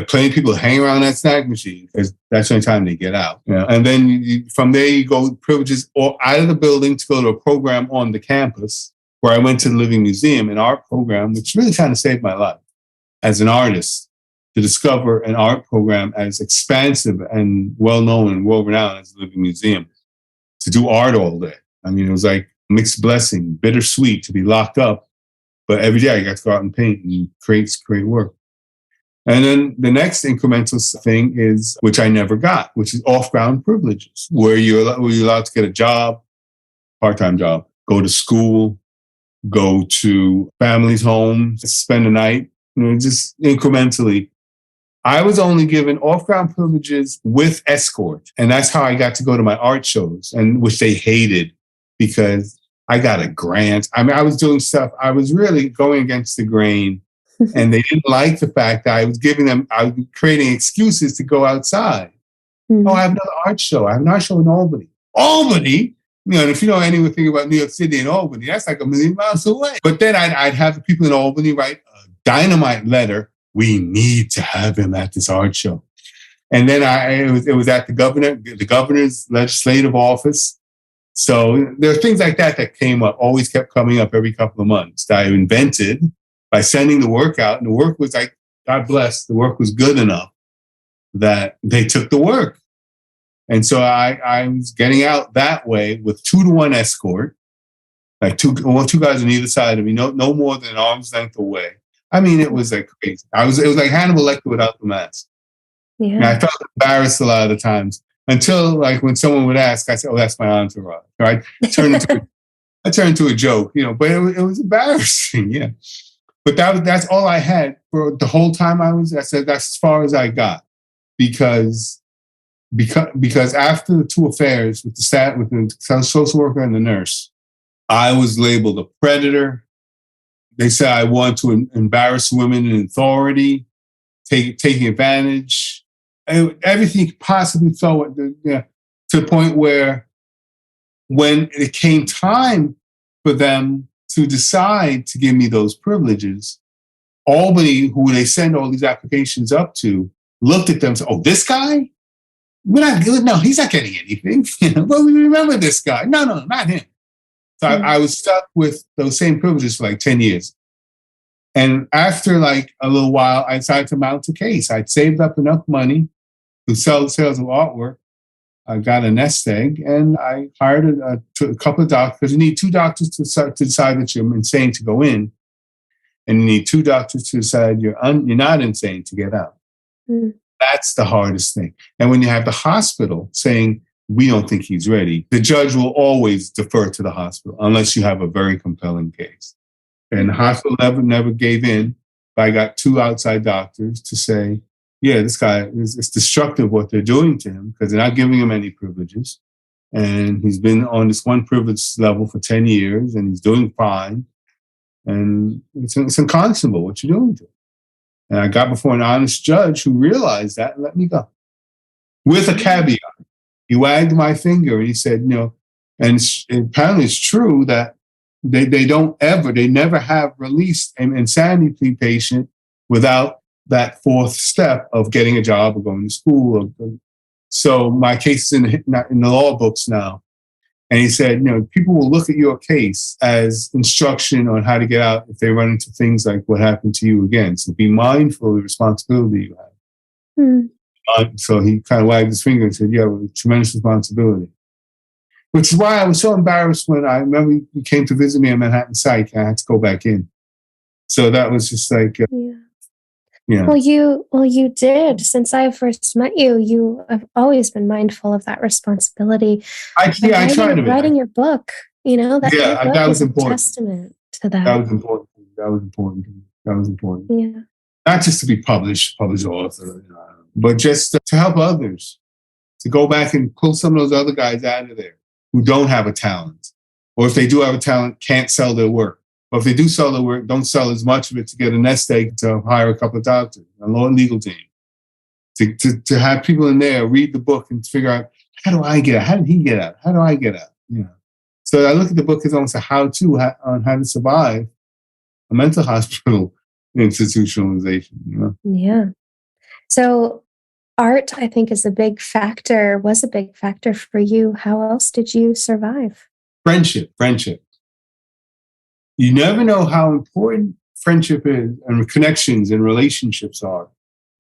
plenty of people hang around that snack machine because that's the only time they get out. And then from there, you go privileges out of the building to go to a program on the campus where I went to the Living Museum, an art program, which really kind of saved my life as an artist, to discover an art program as expansive and well-known and world-renowned as the Living Museum, to do art all day. I mean, it was like a mixed blessing, bittersweet to be locked up, but every day I got to go out and paint and create work. And then the next incremental thing is, which I never got, which is off-ground privileges, where you're allowed to get a job, part-time job, go to school, go to families' homes, spend the night, just incrementally. I was only given off-ground privileges with escort. And that's how I got to go to my art shows, and which they hated because I got a grant. I mean, I was doing stuff. I was really going against the grain. And they didn't like the fact that I was creating excuses to go outside. Oh, I have another art show. I have an art show in Albany. Albany? And if you know anything about New York City and Albany, that's like 1,000,000 miles away. But then I'd have the people in Albany write a dynamite letter. We need to have him at this art show. And then it was at the governor's legislative office. So there are things like that always kept coming up every couple of months that I invented by sending the work out. And the work was like, God bless, the work was good enough that they took the work. And so I was getting out that way with 2-to-1 escort, like two guys on either side of me, no more than an arm's length away. I mean, it was like crazy. It was like Hannibal Lecter without the mask. Yeah. And I felt embarrassed a lot of the times until, like, when someone would ask, I said, "Oh, that's my entourage." Right? Turn into I turned to a joke, but it was embarrassing, yeah. But that's all I had for the whole time I said that's as far as I got. Because after the two affairs with the social worker and the nurse, I was labeled a predator. They said I wanted to embarrass women in authority, taking advantage. Everything you possibly throw to the point where when it came time for them to decide to give me those privileges, Albany, who they send all these applications up to, looked at them and said, "Oh, this guy? No, he's not getting anything. Well, we remember this guy. No, not him." So I was stuck with those same privileges for like 10 years. And after like a little while, I decided to mount a case. I'd saved up enough money to sell sales of artwork. I got a nest egg, and I hired a couple of doctors, because you need two doctors to decide that you're insane to go in, and you need two doctors to decide you're not insane to get out. Mm. That's the hardest thing. And when you have the hospital saying, "We don't think he's ready," the judge will always defer to the hospital unless you have a very compelling case. And the hospital never gave in. But I got two outside doctors to say, "Yeah, this guy it's destructive what they're doing to him, because they're not giving him any privileges. And he's been on this one privilege level for 10 years, and he's doing fine. And it's unconscionable what you're doing to him." And I got before an honest judge who realized that and let me go. With a caveat. He wagged my finger and he said, and apparently it's true that they never have released an insanity plea patient without that fourth step of getting a job or going to school. So my case is in the law books now. And he said, people will look at your case as instruction on how to get out if they run into things like what happened to you again. So be mindful of the responsibility you have. So he kind of wagged his finger and said, "Yeah, tremendous responsibility." Which is why I was so embarrassed when I remember you came to visit me at Manhattan Psych, and I had to go back in. So that was just like, yeah. Well, you did. Since I first met you, you have always been mindful of that responsibility. I tried to be. Writing your book, that was important. Testament to that. That was important. Yeah. Not just to be published author, but just to help others, to go back and pull some of those other guys out of there who don't have a talent, or if they do have a talent, can't sell their work. But if they do sell their work, don't sell as much of it to get a nest egg to hire a couple of doctors, a law and legal team. To have people in there read the book and figure out, how do I get out? How did he get out? How do I get out? So I look at the book as almost a how-to on how to survive a mental hospital institutionalization. Yeah. So art, I think, was a big factor for you. How else did you survive? Friendship. You never know how important friendship is and connections and relationships are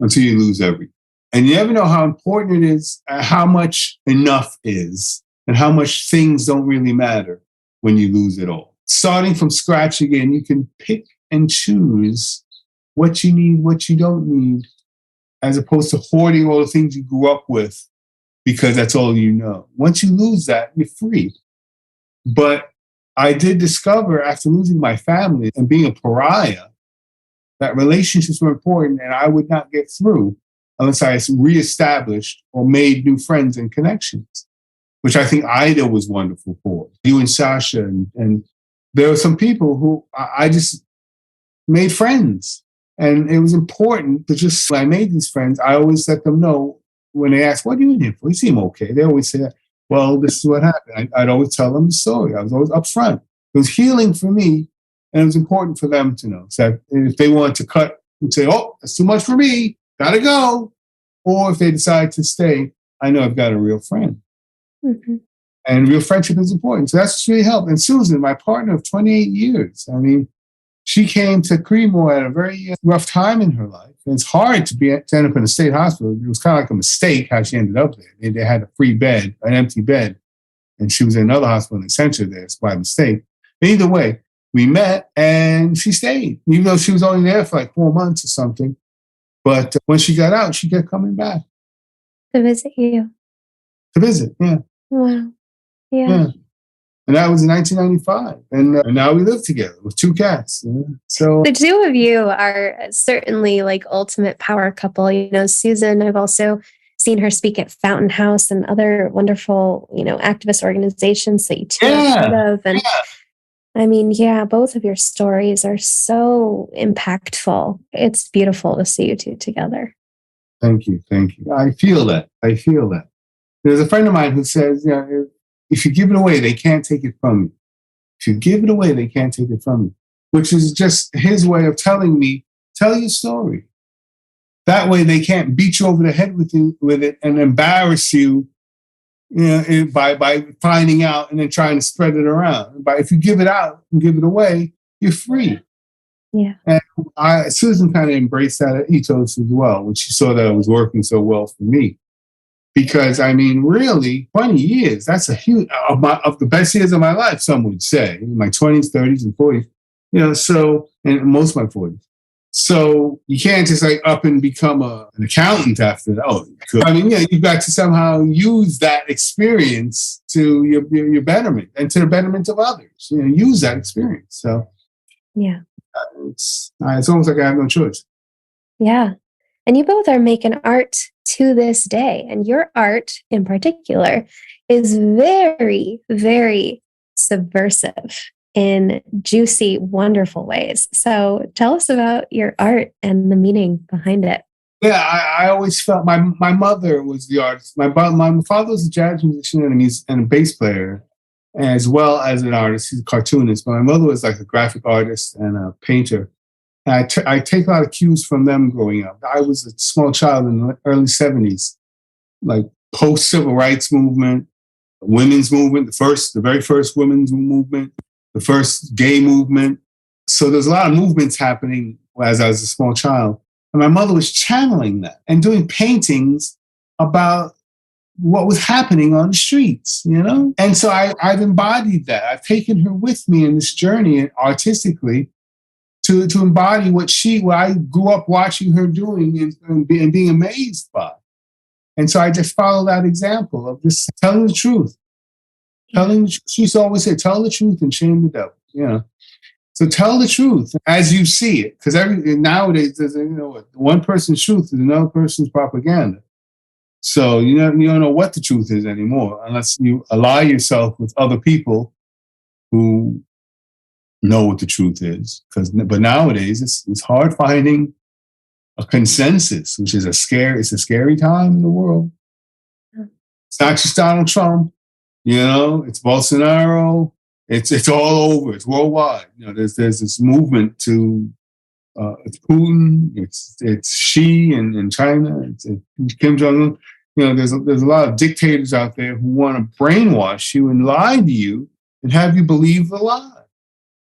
until you lose everything. And you never know how important it is, how much enough is, and how much things don't really matter when you lose it all. Starting from scratch again, you can pick and choose what you need, what you don't need, as opposed to hoarding all the things you grew up with because that's all you know. Once you lose that, you're free. But I did discover after losing my family and being a pariah that relationships were important, and I would not get through unless I reestablished or made new friends and connections, which I think Ida was wonderful for. You and Sasha, and there were some people who I just made friends. And it was important to just, when I made these friends, I always let them know when they ask, "What are you in here for?" You seem okay. They always say, "Well, this is what happened." I'd always tell them the story. I was always upfront. It was healing for me, and it was important for them to know. So if they wanted to cut and say, "Oh, that's too much for me, gotta go," or if they decide to stay, I know I've got a real friend. Mm-hmm. And real friendship is important. So that's really helped. And Susan, my partner of 28 years, she came to Creedmoor at a very rough time in her life. And it's hard to end up in a state hospital. It was kind of like a mistake how she ended up there. They had a free bed, an empty bed, and she was in another hospital and they sent her there. It's by mistake. But either way, we met and she stayed, even though she was only there for like 4 months or something. But when she got out, she kept coming back. To visit you. To visit, yeah. Wow. Yeah. And that was in 1995. And now we live together with 2 cats. So the 2 of you are certainly like ultimate power couple. Susan, I've also seen her speak at Fountain House and other wonderful, activist organizations that you 2 are part of. And I mean, both of your stories are so impactful. It's beautiful to see you 2 together. Thank you. I feel that. There's a friend of mine who says, if you give it away, they can't take it from you. If you give it away, they can't take it from you, which is just his way of telling me, tell your story. That way they can't beat you over the head with it and embarrass you, by finding out and then trying to spread it around. But if you give it out and give it away, you're free. Yeah. And Susan kind of embraced that ethos as well when she saw that it was working so well for me. Because, I mean, really, 20 years, that's a huge, of the best years of my life, some would say, in my 20s, 30s, and 40s, and most of my 40s. So you can't just up and become an accountant after that. Oh, I mean, you've got to somehow use that experience to your betterment and to the betterment of others. Use that experience. So, it's almost like I have no choice. Yeah. And you both are making art to this day. And your art in particular is very, very subversive in juicy, wonderful ways. So tell us about your art and the meaning behind it. Yeah, I always felt my mother was the artist. My father was a jazz musician and a bass player, as well as an artist. He's a cartoonist. But my mother was like a graphic artist and a painter. And I take a lot of cues from them growing up. I was a small child in the early 70s, like post-civil rights movement, women's movement, the very first women's movement, the first gay movement. So there's a lot of movements happening as I was a small child. And my mother was channeling that and doing paintings about what was happening on the streets, And so I've embodied that. I've taken her with me in this journey artistically to embody what I grew up watching her doing and being amazed by. And so I just follow that example of just telling the truth. She used to always say, tell the truth and shame the devil, So tell the truth as you see it. Because nowadays, there's, one person's truth is another person's propaganda. So you don't know what the truth is anymore unless you ally yourself with other people who know what the truth is. But nowadays, it's hard finding a consensus, which is it's a scary time in the world. It's not just Donald Trump, it's Bolsonaro. It's all over. It's worldwide. There's this movement to it's Putin. It's Xi in China. It's Kim Jong-un. There's a lot of dictators out there who want to brainwash you and lie to you and have you believe the lie.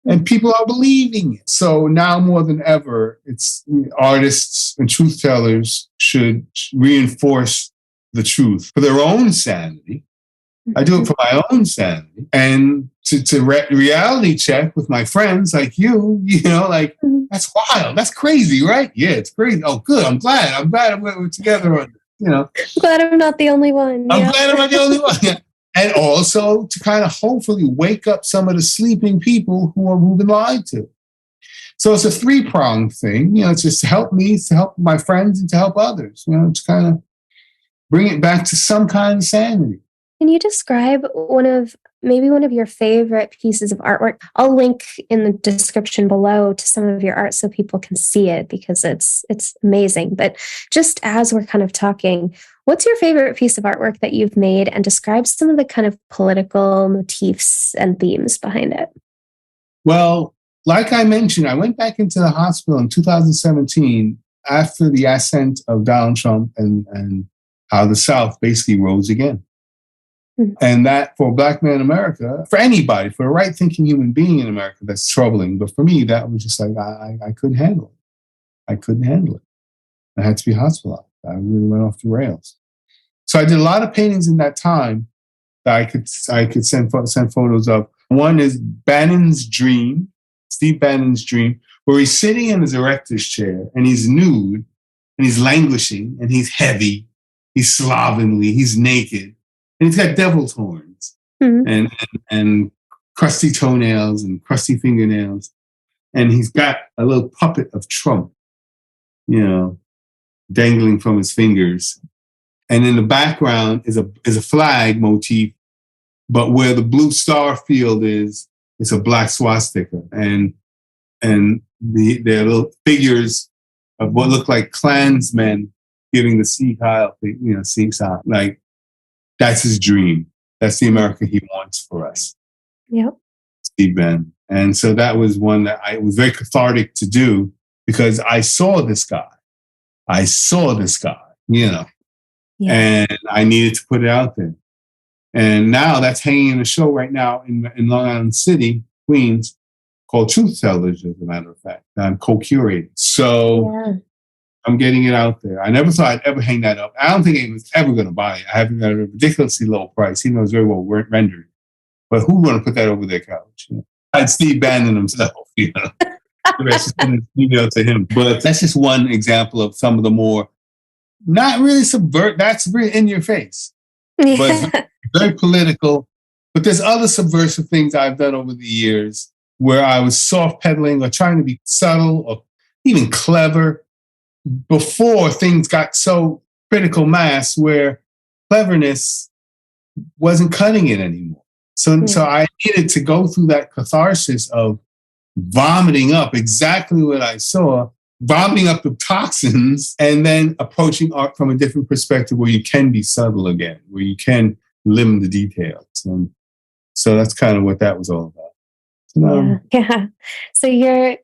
And people are believing it. So now more than ever, it's artists and truth tellers should reinforce the truth for their own sanity. I do it for my own sanity and to reality check with my friends like you, that's wild. That's crazy, right? Yeah, it's crazy. Oh, good. I'm glad we're together on this, I'm glad I'm not the only one. I'm glad I'm not the only one. Yeah. And also to kind of hopefully wake up some of the sleeping people who've been lied to. So it's a 3-pronged thing. It's just to help me, to help my friends, and to help others. To kind of bring it back to some kind of sanity. Can you describe one of your favorite pieces of artwork? I'll link in the description below to some of your art so people can see it because it's amazing. But just as we're kind of talking, what's your favorite piece of artwork that you've made, and describe some of the kind of political motifs and themes behind it? Well, like I mentioned, I went back into the hospital in 2017 after the ascent of Donald Trump and how the South basically rose again. And that for a Black man in America, for anybody, for a right-thinking human being in America, that's troubling. But for me, that was just like, I couldn't handle it. I had to be hospitalized. I really went off the rails. So I did a lot of paintings in that time that I could send photos of. One is Bannon's Dream, Steve Bannon's Dream, where he's sitting in his erector's chair and he's nude and he's languishing and he's heavy, he's slovenly, he's naked. And he's got devil's horns and crusty toenails and crusty fingernails. And he's got a little puppet of Trump, dangling from his fingers. And in the background is a flag motif, but where the blue star field is, it's a black swastika. And they're little figures of what look like Klansmen giving the Sieg Heil, Sieg Heil. Like, that's his dream. That's the America he wants for us. Yep. Steve Bannon. And so that was one that it was very cathartic to do because I saw this guy. Yeah. And I needed to put it out there. And now that's hanging in a show right now in Long Island City, Queens, called Truth Television, as a matter of fact. I'm co-curating. So I'm getting it out there. I never thought I'd ever hang that up. I don't think anyone was ever going to buy it. I haven't got a ridiculously low price, even though it's very well rendered. But who would want to put that over their couch? I had Steve Bannon himself, The rest is an email to him. But that's just one example of some of the more, not really that's really in your face. But very political. But there's other subversive things I've done over the years where I was soft pedaling or trying to be subtle or even clever before things got so critical mass where cleverness wasn't cutting it anymore. So I needed to go through that catharsis of vomiting up exactly what I saw, vomiting up the toxins, and then approaching art from a different perspective where you can be subtle again, where you can limit the details. And so that's kind of what that was all about. Yeah. So your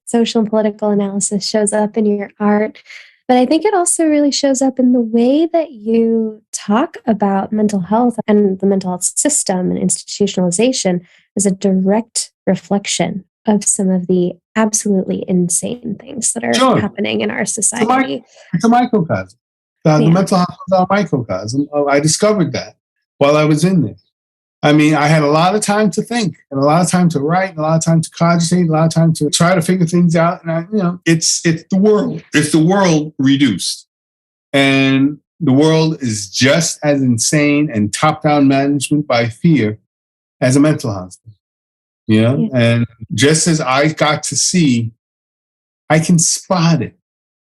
social and political analysis shows up in your art, but I think it also really shows up in the way that you talk about mental health and the mental health system and institutionalization as a direct reflection of some of the absolutely insane things that are happening in our society. It's a microcosm. The mental health is a microcosm. I discovered that while I was in there. I mean, I had a lot of time to think and a lot of time to write and a lot of time to cogitate, a lot of time to try to figure things out. And it's the world. It's the world reduced. And the world is just as insane and top-down management by fear as a mental hospital. And just as I got to see, I can spot it.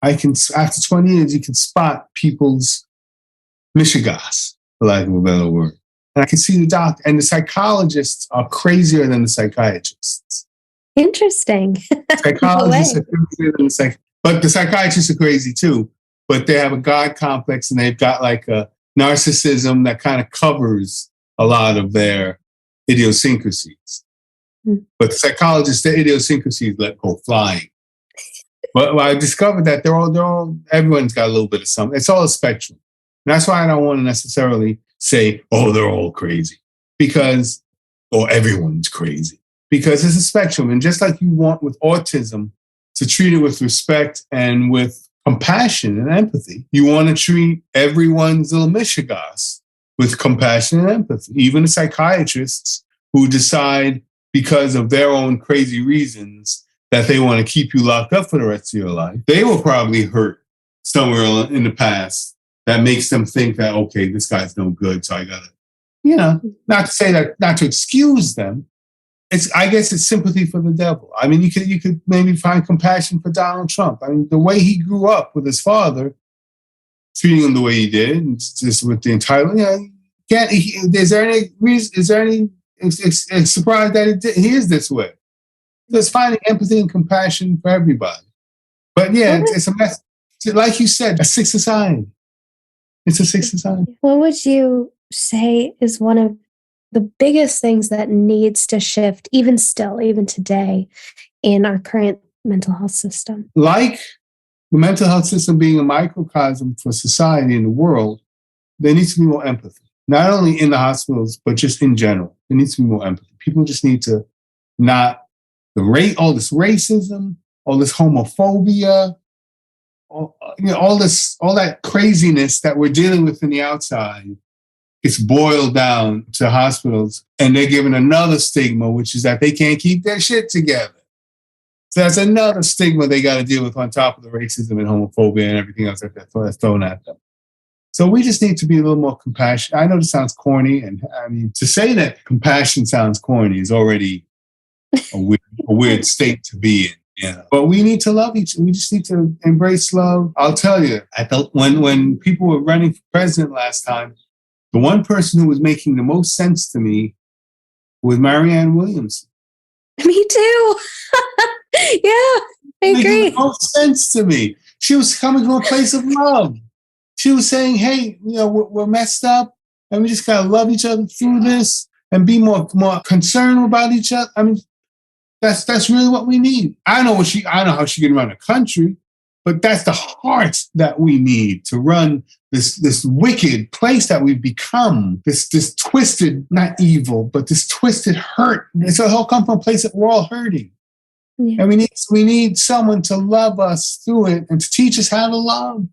After 20 years, you can spot people's mishigas, for lack of a better word. And I can see the doctor and the psychologists are crazier than the psychiatrists. Interesting. Psychologists are crazier than the but the psychiatrists are crazy too. But they have a God complex and they've got like a narcissism that kind of covers a lot of their idiosyncrasies. But the psychologists, their idiosyncrasies let go flying. But I discovered that everyone's got a little bit of something. It's all a spectrum. And that's why I don't want to necessarily say, they're all crazy or everyone's crazy, because it's a spectrum. And just like you want with autism to treat it with respect and with compassion and empathy, you want to treat everyone's little mishigas with compassion and empathy. Even the psychiatrists who decide because of their own crazy reasons that they want to keep you locked up for the rest of your life, they were probably hurt somewhere in the past that makes them think that, okay, this guy's no good, so I gotta, not to say that, not to excuse them. I guess it's sympathy for the devil. I mean, you could maybe find compassion for Donald Trump. I mean, the way he grew up with his father, treating him the way he did, and just with the entitlement, is there any surprise that he is this way? Just finding empathy and compassion for everybody. But it's a mess. Like you said, a sick society. It's a sick society. What would you say is one of the biggest things that needs to shift, even today, in our current mental health system? Like the mental health system being a microcosm for society and the world, there needs to be more empathy. Not only in the hospitals, but just in general. There needs to be more empathy. People just need to all this racism, all this homophobia, all that craziness that we're dealing with in the outside. It's boiled down to hospitals, and they're given another stigma, which is that they can't keep their shit together. So that's another stigma they got to deal with on top of the racism and homophobia and everything else that's thrown at them. So we just need to be a little more compassionate. I know this sounds corny, and I mean, to say that compassion sounds corny is already a weird state to be in. Yeah. But we need to love each other. We just need to embrace love. I'll tell you, when people were running for president last time, the one person who was making the most sense to me was Marianne Williamson. Me too. Yeah, I agree. Making the most sense to me. She was coming from a place of love. She was saying, hey, we're messed up and we just got to love each other through this and be more concerned about each other. I mean, that's really what we need. I know how she can run a country, but that's the heart that we need to run this wicked place that we've become, this twisted, not evil, but this twisted hurt. It's all come from a place that we're all hurting. Yeah. And we need someone to love us through it and to teach us how to love.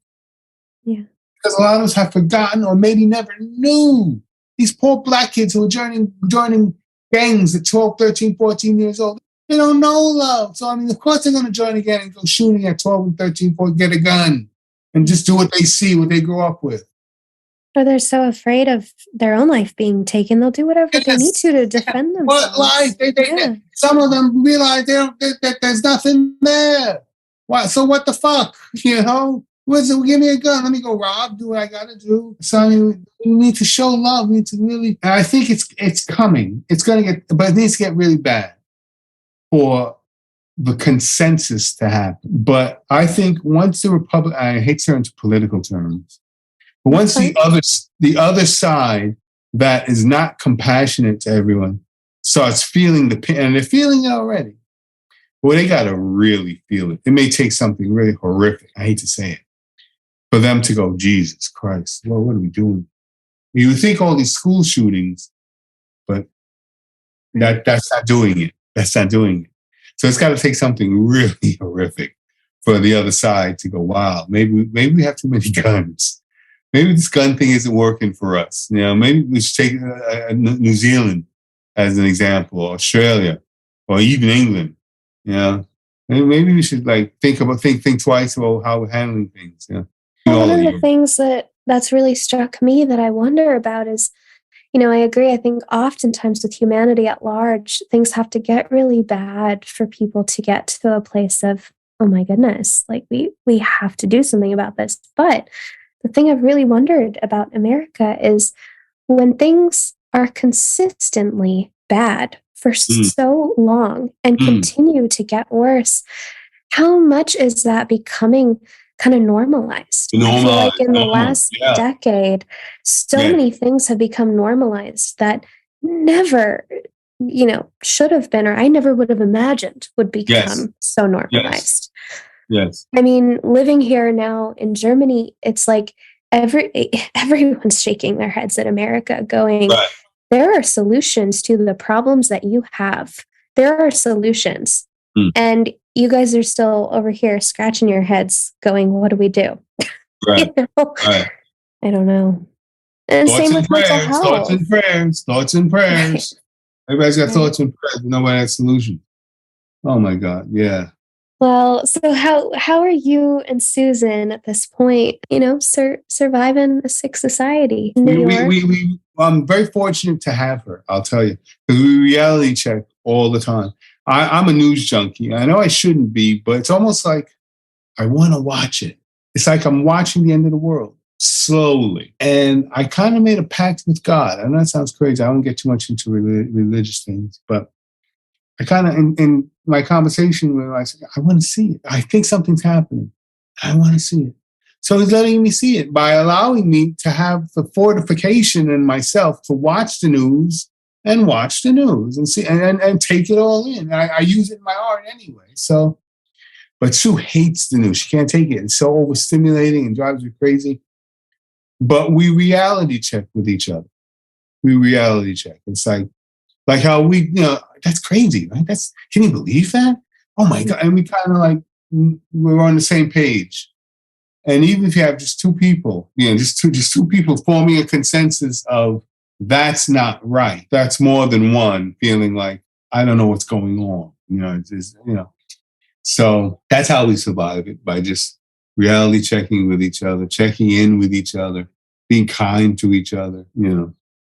Yeah. Because a lot of us have forgotten or maybe never knew. These poor Black kids who are joining gangs at 12, 13, 14 years old, they don't know love. So, I mean, of course they're going to join a gang and go shooting at 12 and 13, 14, get a gun and just do what they see, what they grow up with. Or they're so afraid of their own life being taken, they'll do whatever they need to defend themselves. What life? Some of them realize that there's nothing there. Why? So what the fuck? Give me a gun. Let me go rob. Do what I got to do. So I mean, we need to show love. We need to really. And I think it's coming. It's going to get, but it needs to get really bad for the consensus to happen. But I think once the Republic, I hate to turn into political terms, but once the other side that is not compassionate to everyone starts feeling the pain, and they're feeling it already. Well, they got to really feel it. It may take something really horrific. I hate to say it. For them to go, Jesus Christ, well, what are we doing? You would think all these school shootings, but that's not doing it. That's not doing it. So it's got to take something really horrific for the other side to go, wow, maybe we have too many guns. Maybe this gun thing isn't working for us. Maybe we should take New Zealand as an example, or Australia, or even England. Maybe we should think twice about how we're handling things. One of the things that's really struck me that I wonder about is, I agree. I think oftentimes with humanity at large, things have to get really bad for people to get to a place of, oh my goodness, we have to do something about this. But the thing I've really wondered about America is when things are consistently bad for so long and continue to get worse, how much is that becoming kind of normalized? I feel like in the last decade, so many things have become normalized that never, should have been, or I never would have imagined would become so normalized. Yes. I mean, living here now in Germany, it's like everyone's shaking their heads at America going, there are solutions to the problems that you have. There are solutions. And you guys are still over here scratching your heads going, what do we do? Right. I don't know. And thoughts same with mental health. Thoughts and prayers. Everybody's got thoughts and prayers, but nobody has solutions. Oh my God. Yeah. Well, so how are you and Susan at this point, surviving a sick society in New York? I'm very fortunate to have her, I'll tell you, because we reality check all the time. I'm a news junkie. I know I shouldn't be, but it's almost like I want to watch it. It's like I'm watching the end of the world slowly. And I kind of made a pact with God. I know that sounds crazy. I don't get too much into religious things, but I kind of, in my conversation with him, I said, I want to see it. I think something's happening. I want to see it. So he's letting me see it by allowing me to have the fortification in myself to watch the news and see and take it all in. I use it in my art anyway. So, but Sue hates the news. She can't take it. It's so overstimulating and drives her crazy. But we reality check with each other. We reality check. It's like how we, that's crazy, right? Can you believe that? Oh my God. And we kind of we're on the same page. And even if you have just two people, just two people forming a consensus of that's not right. That's more than one feeling like, I don't know what's going on. So that's how we survive it, by just reality checking with each other, checking in with each other, being kind to each other,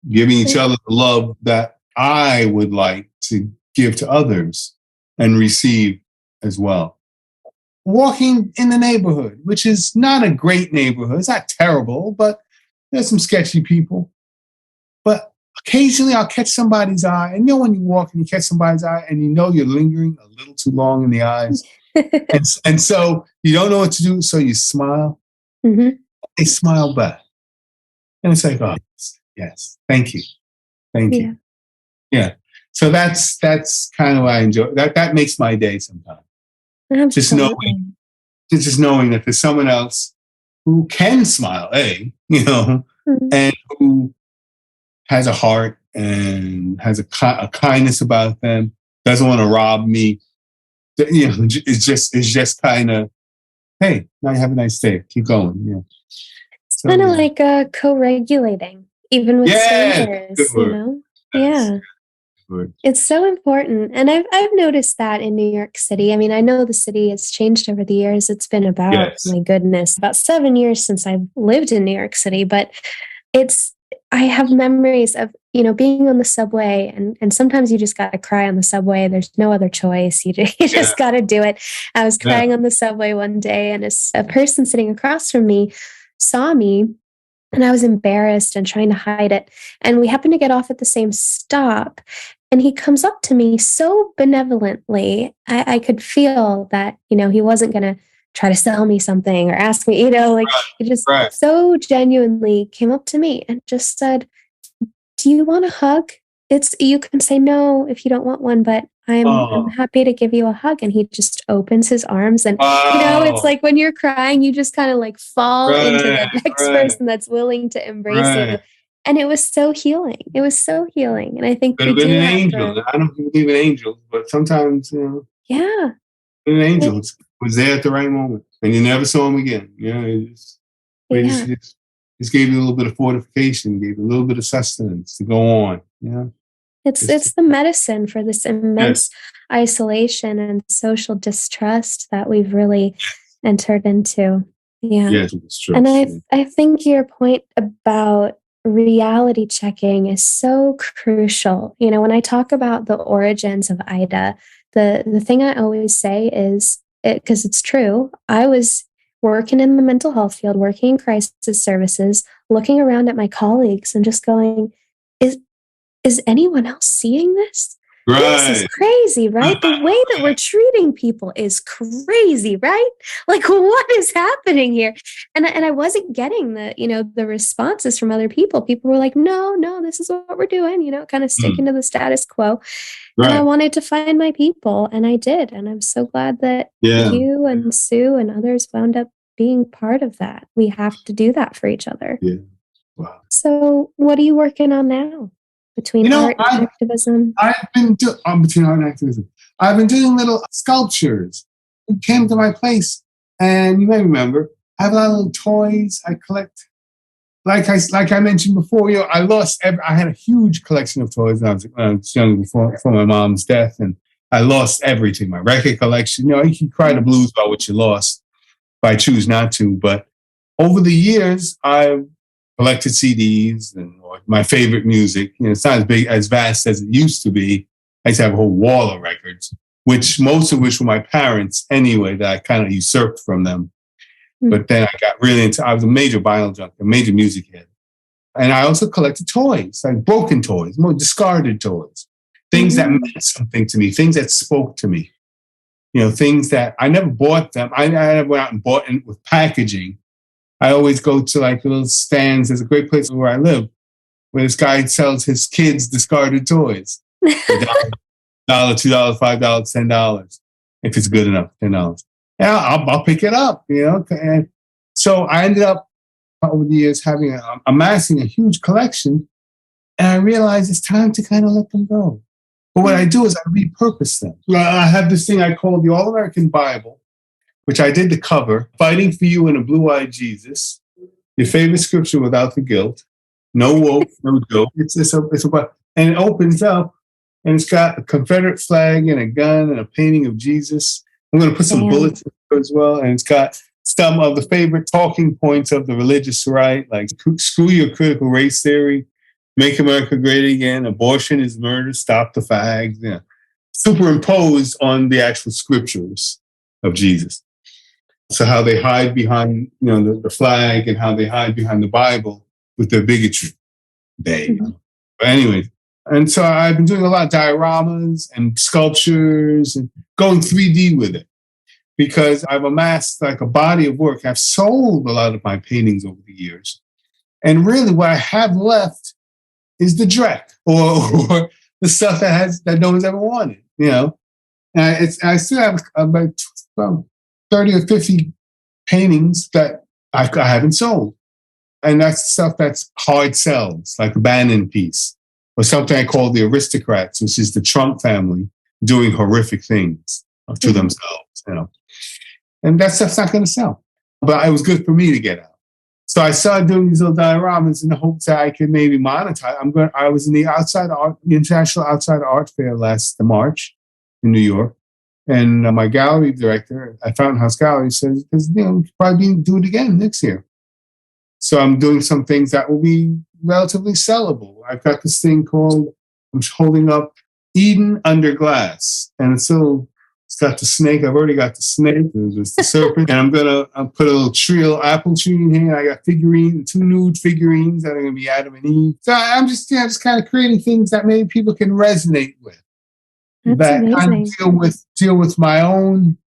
giving each other the love that I would like to give to others and receive as well. Walking in the neighborhood, which is not a great neighborhood. It's not terrible, but there's some sketchy people. But occasionally I'll catch somebody's eye. And when you walk and you catch somebody's eye and you're lingering a little too long in the eyes. and so you don't know what to do. So you smile. Mm-hmm. They smile back. And it's like, oh, yes, thank you. Thank you. Yeah. So that's kind of what I enjoy. That makes my day sometimes. Absolutely. Just knowing that there's someone else who can smile, mm-hmm. and who has a heart and has a kindness about them, doesn't want to rob me. It's just kind of, hey, now you have a nice day. Keep going. Yeah. It's kind of like co-regulating, even with strangers, Yeah. It's so important. And I've noticed that in New York City. I mean, I know the city has changed over the years. It's been about, my goodness, about 7 years since I've lived in New York City. But I have memories of, being on the subway and sometimes you just got to cry on the subway. There's no other choice. You just got to do it. I was crying on the subway one day and a person sitting across from me saw me. And I was embarrassed and trying to hide it. And we happened to get off at the same stop. And he comes up to me so benevolently. I could feel that, he wasn't going to try to sell me something or ask me, he just so genuinely came up to me and just said, do you want a hug? You can say no if you don't want one, but I'm happy to give you a hug. And he just opens his arms and, it's like when you're crying, you just kind of like fall into the next person that's willing to embrace you. And it was so healing. It was so healing. And I think could have been an angel. I don't believe in angels, but sometimes, an angel was there at the right moment and you never saw him again. Just gave you a little bit of fortification, gave you a little bit of sustenance to go on. It's the medicine for this immense isolation and social distrust that we've really entered into. Yeah. And I think your point about reality checking is so crucial. When I talk about the origins of Ida, the thing I always say is, because it's true, I was working in the mental health field, working in crisis services, looking around at my colleagues and just going, is anyone else seeing this? Right. This is crazy, right? The way that we're treating people is crazy, right? Like, what is happening here? And I wasn't getting the responses from other people. People were like, no, this is what we're doing, kind of sticking to the status quo. Right. And I wanted to find my people, and I did. And I'm so glad that you and Sue and others wound up being part of that. We have to do that for each other. Yeah. Wow. So what are you working on now? Between art and activism? Between art and activism. I've been doing little sculptures. You came to my place, and you may remember, I have a lot of little toys. I collect. Like I mentioned before, I had a huge collection of toys when I was young before my mom's death, and I lost everything. My record collection. You can cry the blues about what you lost, but I choose not to. But over the years, I've collected CDs and my favorite music. It's not as vast as it used to be. I used to have a whole wall of records, most of which were my parents anyway, that I kind of usurped from them. Mm-hmm. But then I got really I was a major vinyl junkie, a major music head. And I also collected toys, like broken toys, more discarded toys, things that meant something to me, things that spoke to me. Things that I never bought them. I never went out and bought it with packaging. I always go to like little stands. There's a great place where I live where this guy sells his kids discarded toys. $1, $2, $5, $10. If it's good enough, $10. Yeah, I'll pick it up, And so I ended up over the years amassing a huge collection, and I realized it's time to kind of let them go. But what I do is I repurpose them. I have this thing I call the All-American Bible, which I did the cover, Fighting for You in a Blue-Eyed Jesus, your favorite scripture without the guilt, no woke, no joke. And it opens up, and it's got a Confederate flag and a gun and a painting of Jesus. I'm going to put some bullets in it as well, and it's got some of the favorite talking points of the religious right, like screw your critical race theory, make America great again, abortion is murder, stop the fags, superimposed on the actual scriptures of Jesus. So how they hide behind, the flag, and how they hide behind the Bible with their bigotry. But anyway, and so I've been doing a lot of dioramas and sculptures and going 3D with it, because I've amassed like a body of work. I've sold a lot of my paintings over the years. And really what I have left is the dreck or the stuff that no one's ever wanted, And I still have about 30 or 50 paintings that I haven't sold. And that's stuff that's hard sells, like a Bannon piece, or something I call the aristocrats, which is the Trump family doing horrific things to themselves, And that stuff's not going to sell. But it was good for me to get out. So I started doing these little dioramas in the hopes that I could maybe monetize. I was in the International Outside Art Fair last March in New York. And my gallery director at Fountain House Gallery says, probably do it again next year. So I'm doing some things that will be relatively sellable. I've got this thing called, I'm holding up Eden Under Glass. And it's got the snake. I've already got the snake. There's the serpent. And I'll put a little apple tree in here. I got two nude figurines that are going to be Adam and Eve. So I'm just kind of creating things that maybe people can resonate with. That's that amazing. kind of deal with my own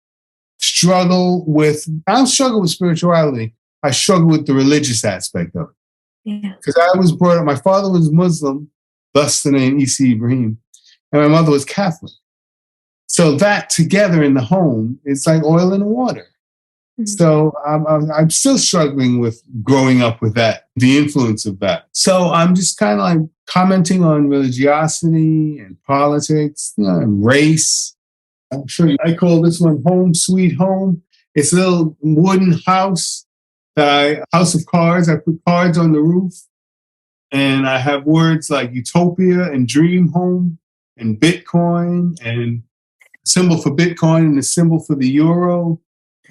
struggle with. I don't struggle with spirituality. I struggle with the religious aspect of it. Yeah. Because I was brought up. My father was Muslim, thus the name Issa Ibrahim, and my mother was Catholic. So that together in the home is like oil in the water. So I'm still struggling with growing up with that, the influence of that. So I'm just kind of like commenting on religiosity and politics, and race. I'm sure I call this one Home Sweet Home. It's a little wooden house, house of cards. I put cards on the roof, and I have words like utopia and dream home and Bitcoin and symbol for Bitcoin and the symbol for the euro.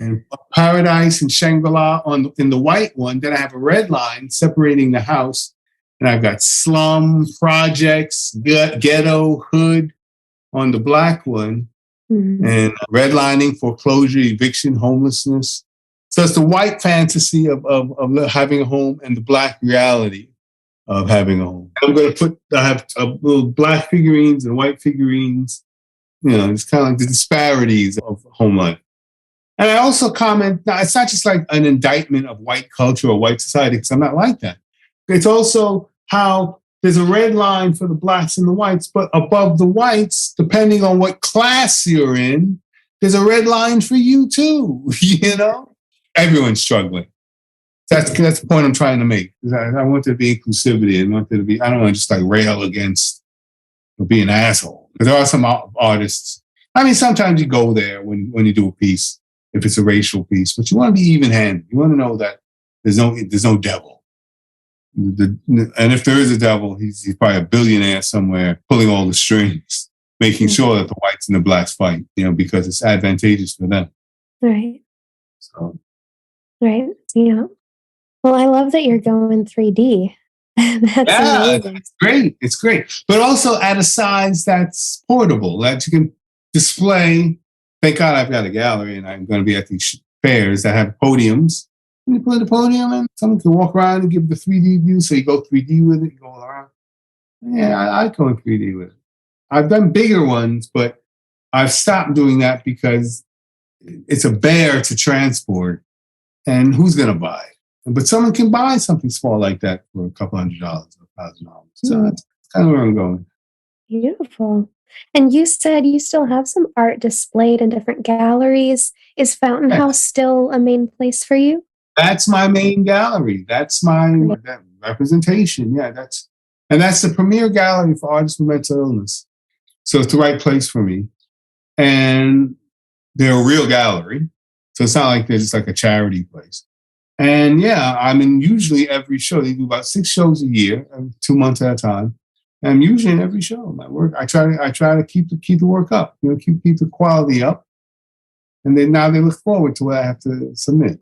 And paradise and Shangri-La in the white one. Then I have a red line separating the house. And I've got slum, projects, ghetto, hood on the black one. And redlining, foreclosure, eviction, homelessness. So it's the white fantasy of having a home and the black reality of having a home. I have little black figurines and white figurines. It's kind of like the disparities of home life. And I also comment, now it's not just like an indictment of white culture or white society, because I'm not like that. It's also how there's a red line for the blacks and the whites, but above the whites, depending on what class you're in, there's a red line for you too, Everyone's struggling. That's the point I'm trying to make. I want there to be inclusivity. I don't want to just like rail against or be an asshole. Because there are some artists, sometimes you go there when you do a piece, if it's a racial piece, but you want to be even-handed. You want to know that there's no devil. And if there is a devil, he's probably a billionaire somewhere pulling all the strings, making sure that the whites and the blacks fight, because it's advantageous for them. Right. So. Right. Yeah. Well, I love that you're going 3D. That's amazing. It's great. But also at a size that's portable, that you can display. Thank God I've got a gallery, and I'm going to be at these fairs that have podiums. And you put the podium in, someone can walk around and give the 3D view. So you go 3D with it, you go all around. Yeah, I go in 3D with it. I've done bigger ones, but I've stopped doing that because it's a bear to transport. And who's going to buy it? But someone can buy something small like that for a couple $100 or $1,000. So that's kind of where I'm going. Beautiful. And you said you still have some art displayed in different galleries. Is Fountain House still a main place for you? That's my main gallery. That's my representation. Yeah, that's the premier gallery for artists with mental illness. So it's the right place for me. And they're a real gallery. So it's not like they're just like a charity place. And I'm in usually every show. They do about 6 shows a year, 2 months at a time. And I'm usually in every show. My work, I try to keep the work up, keep the quality up, And then now they look forward to what I have to submit.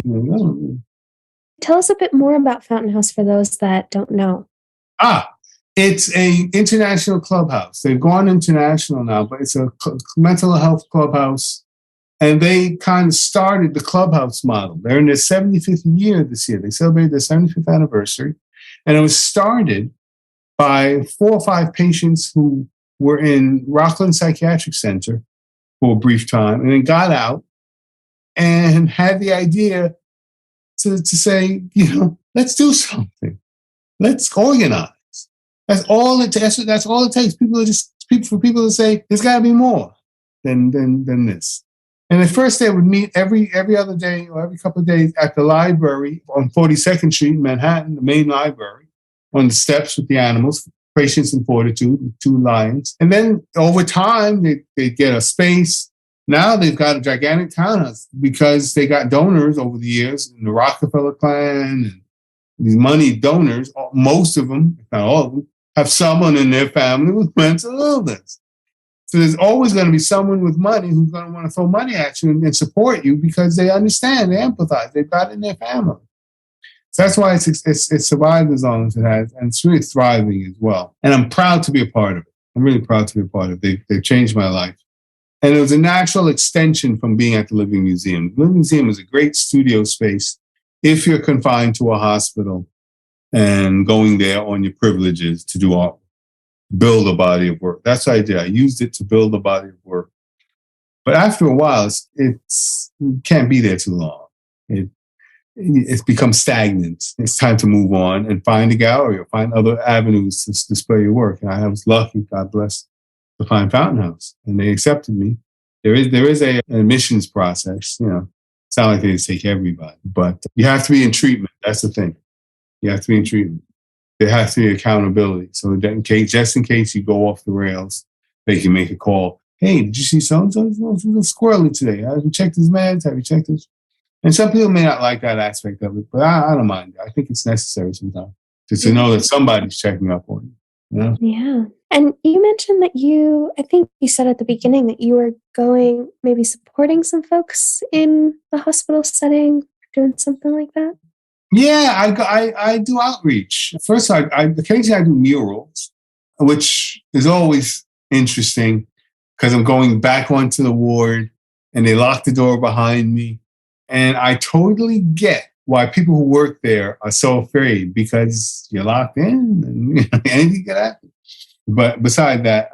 Tell us a bit more about Fountain House for those that don't know. It's a international clubhouse. They've gone international now, but it's a mental health clubhouse. And they kind of started the clubhouse model. They're in their 75th year this year. They celebrated their 75th anniversary. And it was started by 4 or 5 patients who were in Rockland Psychiatric Center for a brief time and then got out and had the idea to say, let's do something. Let's organize. That's all it takes. That's all it takes. For people to say, there's got to be more than this. And at first they would meet every other day or every couple of days at the library on 42nd Street in Manhattan, the main library, on the steps with the animals, Patience and Fortitude, with 2 lions. And then over time, they get a space. Now they've got a gigantic townhouse because they got donors over the years in the Rockefeller clan and these money donors. Most of them, if not all of them, have someone in their family with mental illness. So there's always going to be someone with money who's going to want to throw money at you and support you because they understand, they empathize, they've got it in their family. So that's why it's survived as long as it has, and it's really thriving as well. And I'm proud to be a part of it. I'm really proud to be a part of it. They've changed my life. And it was a natural extension from being at the Living Museum. The Living Museum is a great studio space if you're confined to a hospital and going there on your privileges to do art. Build a body of work. That's what I did. I used it to build a body of work. But after a while, you can't be there too long. It's become stagnant. It's time to move on and find a gallery or find other avenues to display your work. And I was lucky, God bless, to find Fountain House, and they accepted me. There is an admissions process. It's not like they take everybody, but you have to be in treatment. That's the thing. You have to be in treatment. There has to be accountability. So that just in case you go off the rails, they can make a call. Hey, did you see so-and-so? It's a little squirrely today. Have you checked his meds? Have you checked this? And some people may not like that aspect of it, but I don't mind. I think it's necessary sometimes to know that somebody's checking up on you. Yeah. And you mentioned that I think you said at the beginning that you were going, maybe supporting some folks in the hospital setting, doing something like that. Yeah, I do outreach. First, occasionally I do murals, which is always interesting because I'm going back onto the ward and they lock the door behind me. And I totally get why people who work there are so afraid because you're locked in and anything can happen. But beside that,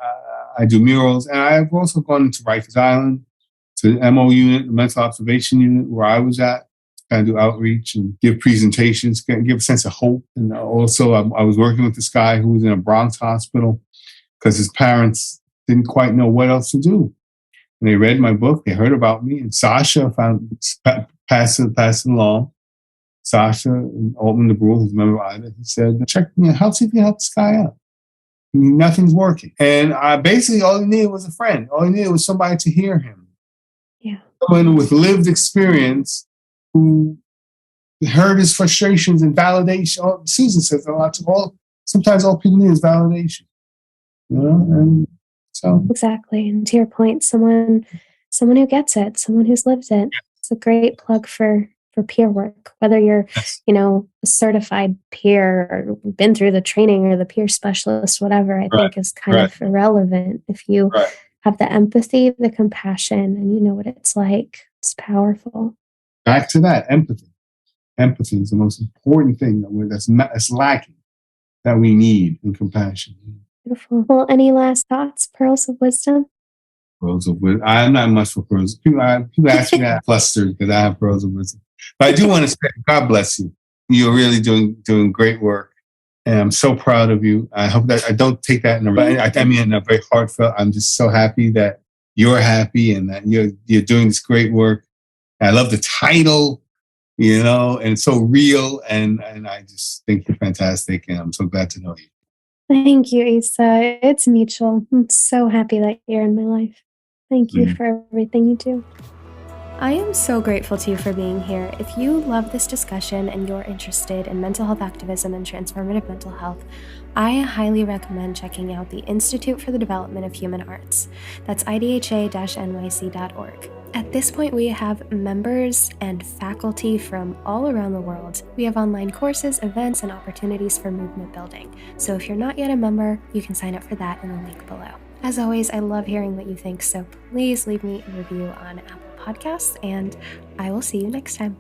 I do murals. And I've also gone into Rikers Island, to the MO unit, the mental observation unit where I was at. Kind of do outreach and give presentations, give a sense of hope. And also, I was working with this guy who was in a Bronx hospital because his parents didn't quite know what else to do. And they read my book, they heard about me, and Sasha passed it along. Sasha and Altman DeBrule, who's a member of IDA, he said, see if you can help this guy out. Nothing's working. And basically, all he needed was a friend. All he needed was somebody to hear him. Yeah. Someone with lived experience who heard his frustrations and validation. Susan says a lot. Sometimes all people need is validation. And so exactly. And to your point, someone who gets it, someone who's lived it. It's a great plug for peer work. Whether you're, a certified peer or been through the training or the peer specialist, whatever, I think is kind of irrelevant. If you have the empathy, the compassion, and you know what it's like, it's powerful. Back to that, empathy. Empathy is the most important thing that's lacking, that we need in compassion. Beautiful. Well, any last thoughts, pearls of wisdom? Pearls of wisdom. I'm not much for pearls. People ask me that, I'm flustered because I have pearls of wisdom. But I do want to say, God bless you. You're really doing great work. And I'm so proud of you. I hope that I don't take that in a very heartfelt. I'm just so happy that you're happy and that you're doing this great work. I love the title, and it's so real. And I just think you're fantastic. And I'm so glad to know you. Thank you, Issa. It's mutual. I'm so happy that you're in my life. Thank you for everything you do. I am so grateful to you for being here. If you love this discussion and you're interested in mental health activism and transformative mental health, I highly recommend checking out the Institute for the Development of Human Arts. That's idha-nyc.org. At this point, we have members and faculty from all around the world. We have online courses, events, and opportunities for movement building. So if you're not yet a member, you can sign up for that in the link below. As always, I love hearing what you think, so please leave me a review on Apple Podcasts, and I will see you next time.